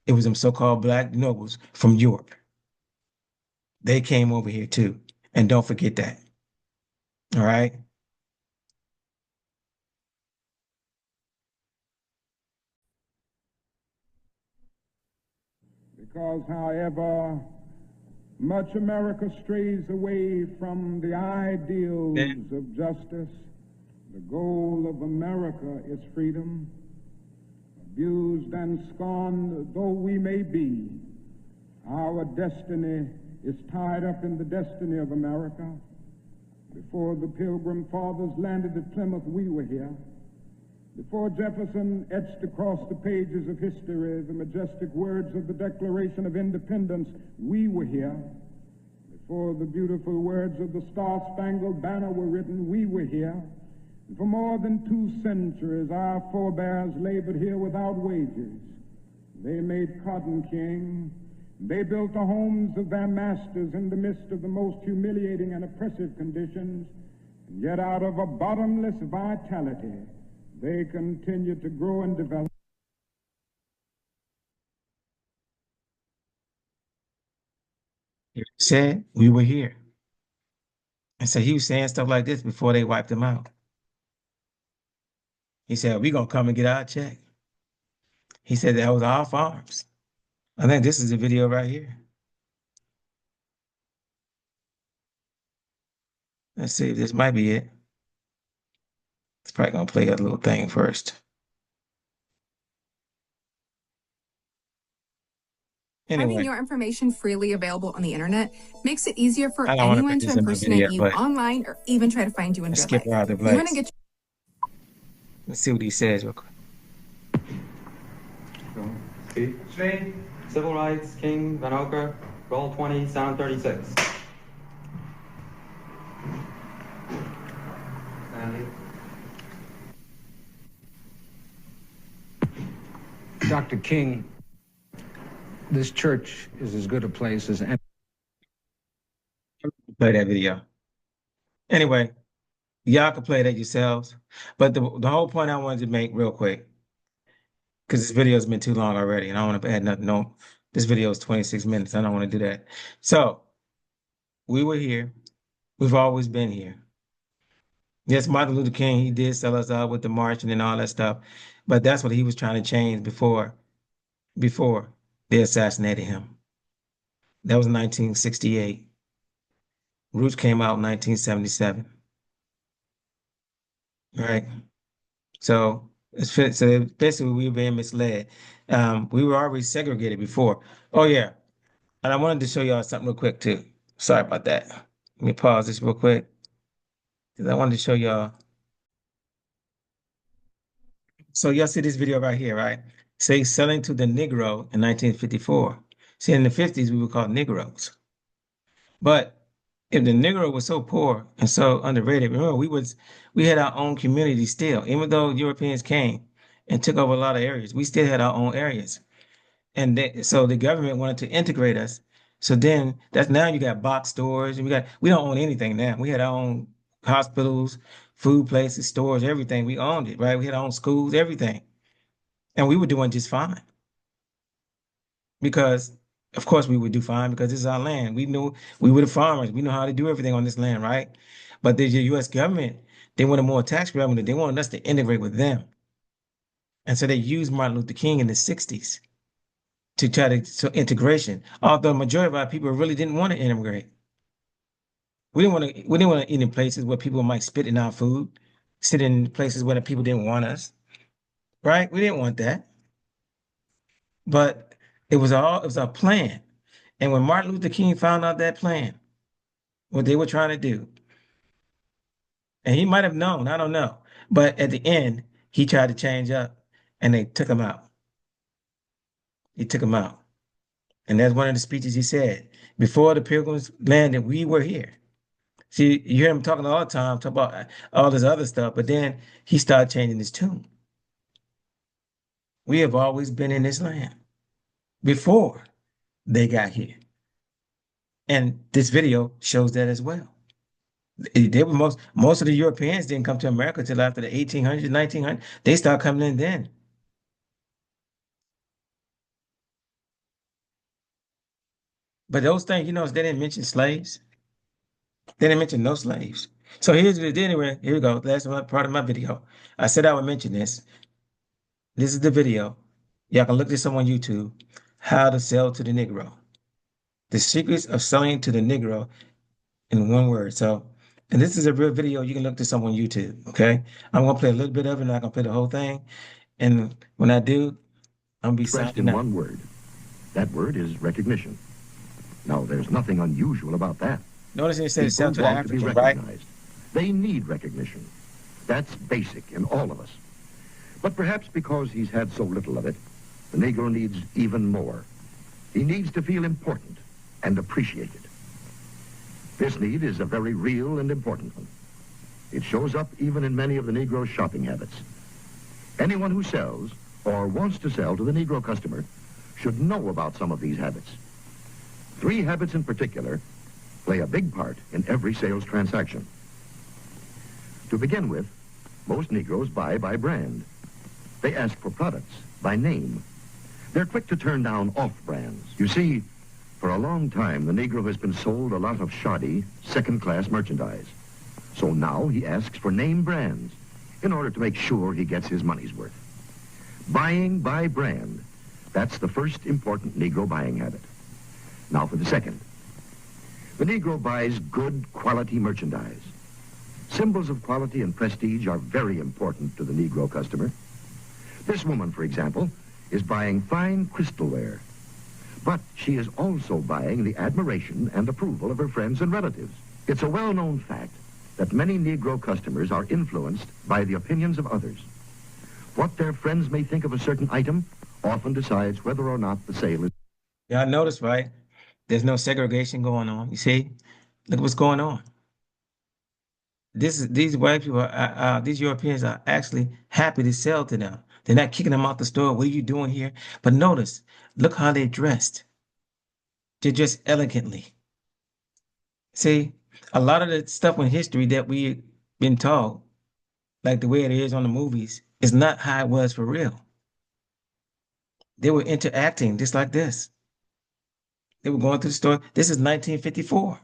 It was them so-called black nobles from Europe. They came over here too. And don't forget that. All right. Because however much America strays away from the ideals of justice, the goal of America is freedom. Abused and scorned though we may be, our destiny is tied up in the destiny of America. Before the Pilgrim Fathers landed at Plymouth, we were here. Before Jefferson etched across the pages of history the majestic words of the Declaration of Independence, we were here. Before the beautiful words of the Star-Spangled Banner were written, we were here. And for more than 2 centuries, our forebears labored here without wages. They made cotton king. They built the homes of their masters in the midst of the most humiliating and oppressive conditions. And yet out of a bottomless vitality, they continue to grow and develop. He said, we were here. And so he was saying stuff like this before they wiped him out. He said, we're going to come and get our check. He said that was our farms. I think this is the video right here. Let's see if this might be it. It's probably going to play a little thing first. Anyway, having your information freely available on the internet makes it easier for I don't want to anyone put to this in my impersonate video, you but online or even try to find you in let's real skip life. around the You want to place. get Let's see what he says real quick. Speak. Civil Rights, King, Van Oker, roll 20, sound 36. Stanley. Dr. King, this church is as good a place as any. Play that video. Anyway, y'all can play that yourselves. But the whole point I wanted to make real quick, because this video has been too long already, and I don't want to add nothing. No, this video is 26 minutes. I don't want to do that. So we were here. We've always been here. Yes, Martin Luther King, he did sell us out with the marching and all that stuff, but that's what he was trying to change before they assassinated him. That was 1968. Roots came out in 1977. Right. So basically we were being misled. We were already segregated before. Oh yeah. And I wanted to show y'all something real quick too. Sorry about that. Let me pause this real quick. Because I wanted to show y'all. So y'all see this video right here, right? Say selling to the Negro in 1954. See, in the 50s, we were called Negroes. But if the Negro was so poor and so underrated, remember we had our own community still, even though Europeans came and took over a lot of areas, we still had our own areas. And so the government wanted to integrate us. So then that's now you got box stores and we don't own anything now. We had our own hospitals, food places, stores, everything. We owned it, right? We had our own schools, everything. And we were doing just fine because of course we would do fine because this is our land. We knew we were the farmers. We know how to do everything on this land, right? But the U.S. government, they wanted more tax revenue. They wanted us to integrate with them. And so they used Martin Luther King in the 60s to try to integration. Although the majority of our people really didn't want to integrate. We didn't want to eat in places where people might spit in our food, sit in places where the people didn't want us. Right? We didn't want that. But it was a plan. And when Martin Luther King found out that plan, what they were trying to do, and he might have known, I don't know. But at the end, he tried to change up and they took him out. He took him out. And that's one of the speeches he said. Before the Pilgrims landed, we were here. See, you hear him talking all the time, talk about all this other stuff, but then he started changing his tune. We have always been in this land before they got here. And this video shows that as well. They were most of the Europeans didn't come to America till after the 1800s, 1900s. They started coming in then. But those things, they didn't mention slaves. They didn't mention no slaves. So anyway, here we go. That's part of my video. I said I would mention this. This is the video. Y'all can look this up on YouTube. How to sell to the Negro. The secrets of selling to the Negro in one word. So, and this is a real video. You can look this up on YouTube. Okay. I'm going to play a little bit of it. I'm not going to play the whole thing. And when I do, I'm going to be expressed in one word. That word is recognition. Now, there's nothing unusual about that. Notice it says sell to the People want to be African, right? recognized. They need recognition. That's basic in all of us. But perhaps because he's had so little of it, the Negro needs even more. He needs to feel important and appreciated. This need is a very real and important one. It shows up even in many of the Negro's shopping habits. Anyone who sells or wants to sell to the Negro customer should know about some of these habits. 3 habits in particular play a big part in every sales transaction. To begin with, most Negroes buy by brand. They ask for products by name. They're quick to turn down off-brands. You see, for a long time, the Negro has been sold a lot of shoddy, second-class merchandise. So now he asks for name brands in order to make sure he gets his money's worth. Buying by brand, that's the first important Negro buying habit. Now for the second. The Negro buys good quality merchandise. Symbols of quality and prestige are very important to the Negro customer. This woman, for example, is buying fine crystalware. But she is also buying the admiration and approval of her friends and relatives. It's a well-known fact that many Negro customers are influenced by the opinions of others. What their friends may think of a certain item often decides whether or not the sale is... Y'all notice, right? There's no segregation going on. You see? Look what's going on. These white people, these Europeans are actually happy to sell to them. They're not kicking them out the store. What are you doing here? But notice, look how they're dressed. They're dressed elegantly. See, a lot of the stuff in history that we've been taught, like the way it is on the movies, is not how it was for real. They were interacting just like this. They were going to the store. This is 1954.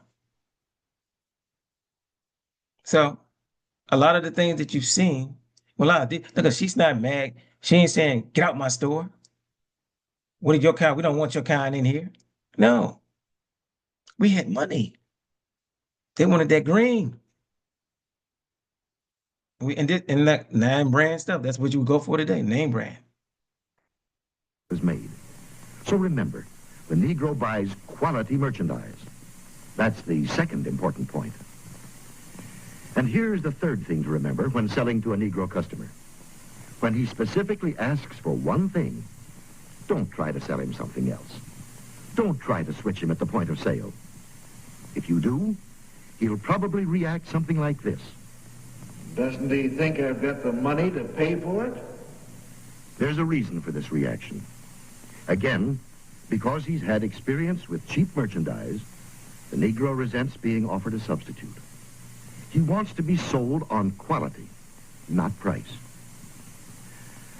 So a lot of the things that you've seen, well, look, she's not mad. She ain't saying, get out my store. What is your kind? We don't want your kind in here. No, we had money. They wanted that green. And that name brand stuff, that's what you would go for today, name brand. ...was made. So remember, the Negro buys quality merchandise. That's the second important point. And here's the third thing to remember when selling to a Negro customer. When he specifically asks for one thing, don't try to sell him something else. Don't try to switch him at the point of sale. If you do, he'll probably react something like this. Doesn't he think I've got the money to pay for it? There's a reason for this reaction. Again, because he's had experience with cheap merchandise, the Negro resents being offered a substitute. He wants to be sold on quality, not price.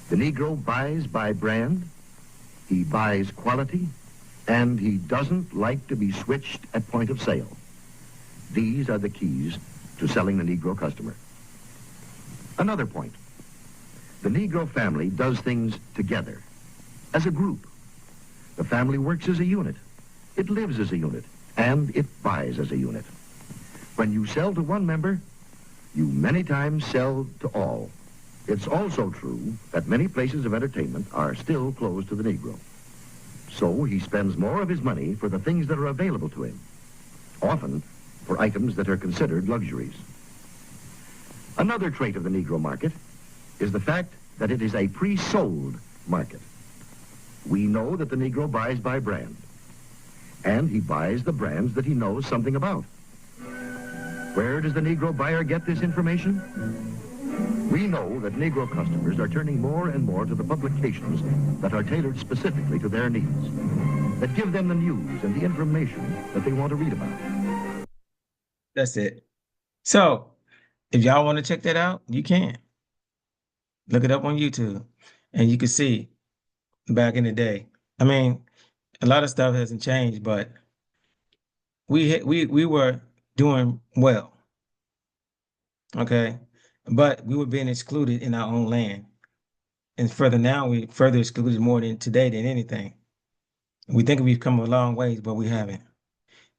The Negro buys by brand, he buys quality, and he doesn't like to be switched at point of sale. These are the keys to selling the Negro customer. Another point. The Negro family does things together, as a group. The family works as a unit. It lives as a unit, and it buys as a unit. When you sell to one member, you many times sell to all. It's also true that many places of entertainment are still closed to the Negro. So he spends more of his money for the things that are available to him, often for items that are considered luxuries. Another trait of the Negro market is the fact that it is a pre-sold market. We know that the Negro buys by brand, and he buys the brands that he knows something about. Where does the Negro buyer get this information? We know that Negro customers are turning more and more to the publications that are tailored specifically to their needs, that give them the news and the information that they want to read about. That's it. So, if y'all want to check that out, you can. Look it up on YouTube, and you can see back in the day. I mean, a lot of stuff hasn't changed, but we were doing well, okay? But we were being excluded in our own land. And further now, we further excluded more than today than anything. We think we've come a long ways, but we haven't.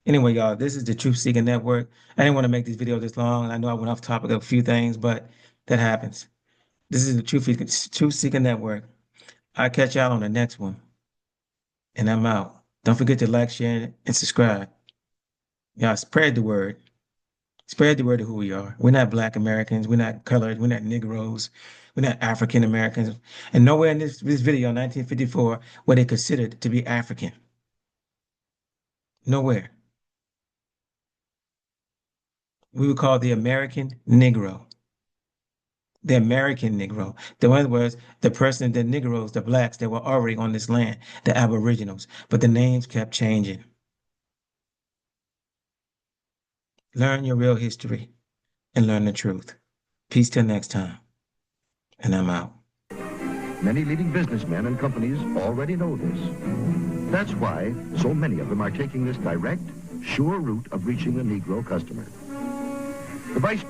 Anyway, y'all, this is the Truth Seeking Network. I didn't want to make this video this long. I know I went off topic of a few things, but that happens. This is the Truth Seeking Network. I'll catch y'all on the next one. And I'm out. Don't forget to like, share, and subscribe. Y'all spread the word. Spread the word of who we are. We're not Black Americans. We're not colored. We're not Negroes. We're not African Americans. And nowhere in this video, 1954, were they considered to be African. Nowhere. We were called the American Negro. The American Negro. The one was the person, the Negroes, the blacks that were already on this land, the Aboriginals. But the names kept changing. Learn your real history and learn the truth. Peace till next time. And I'm out. Many leading businessmen and companies already know this. That's why so many of them are taking this direct, sure route of reaching the Negro customer. The Vice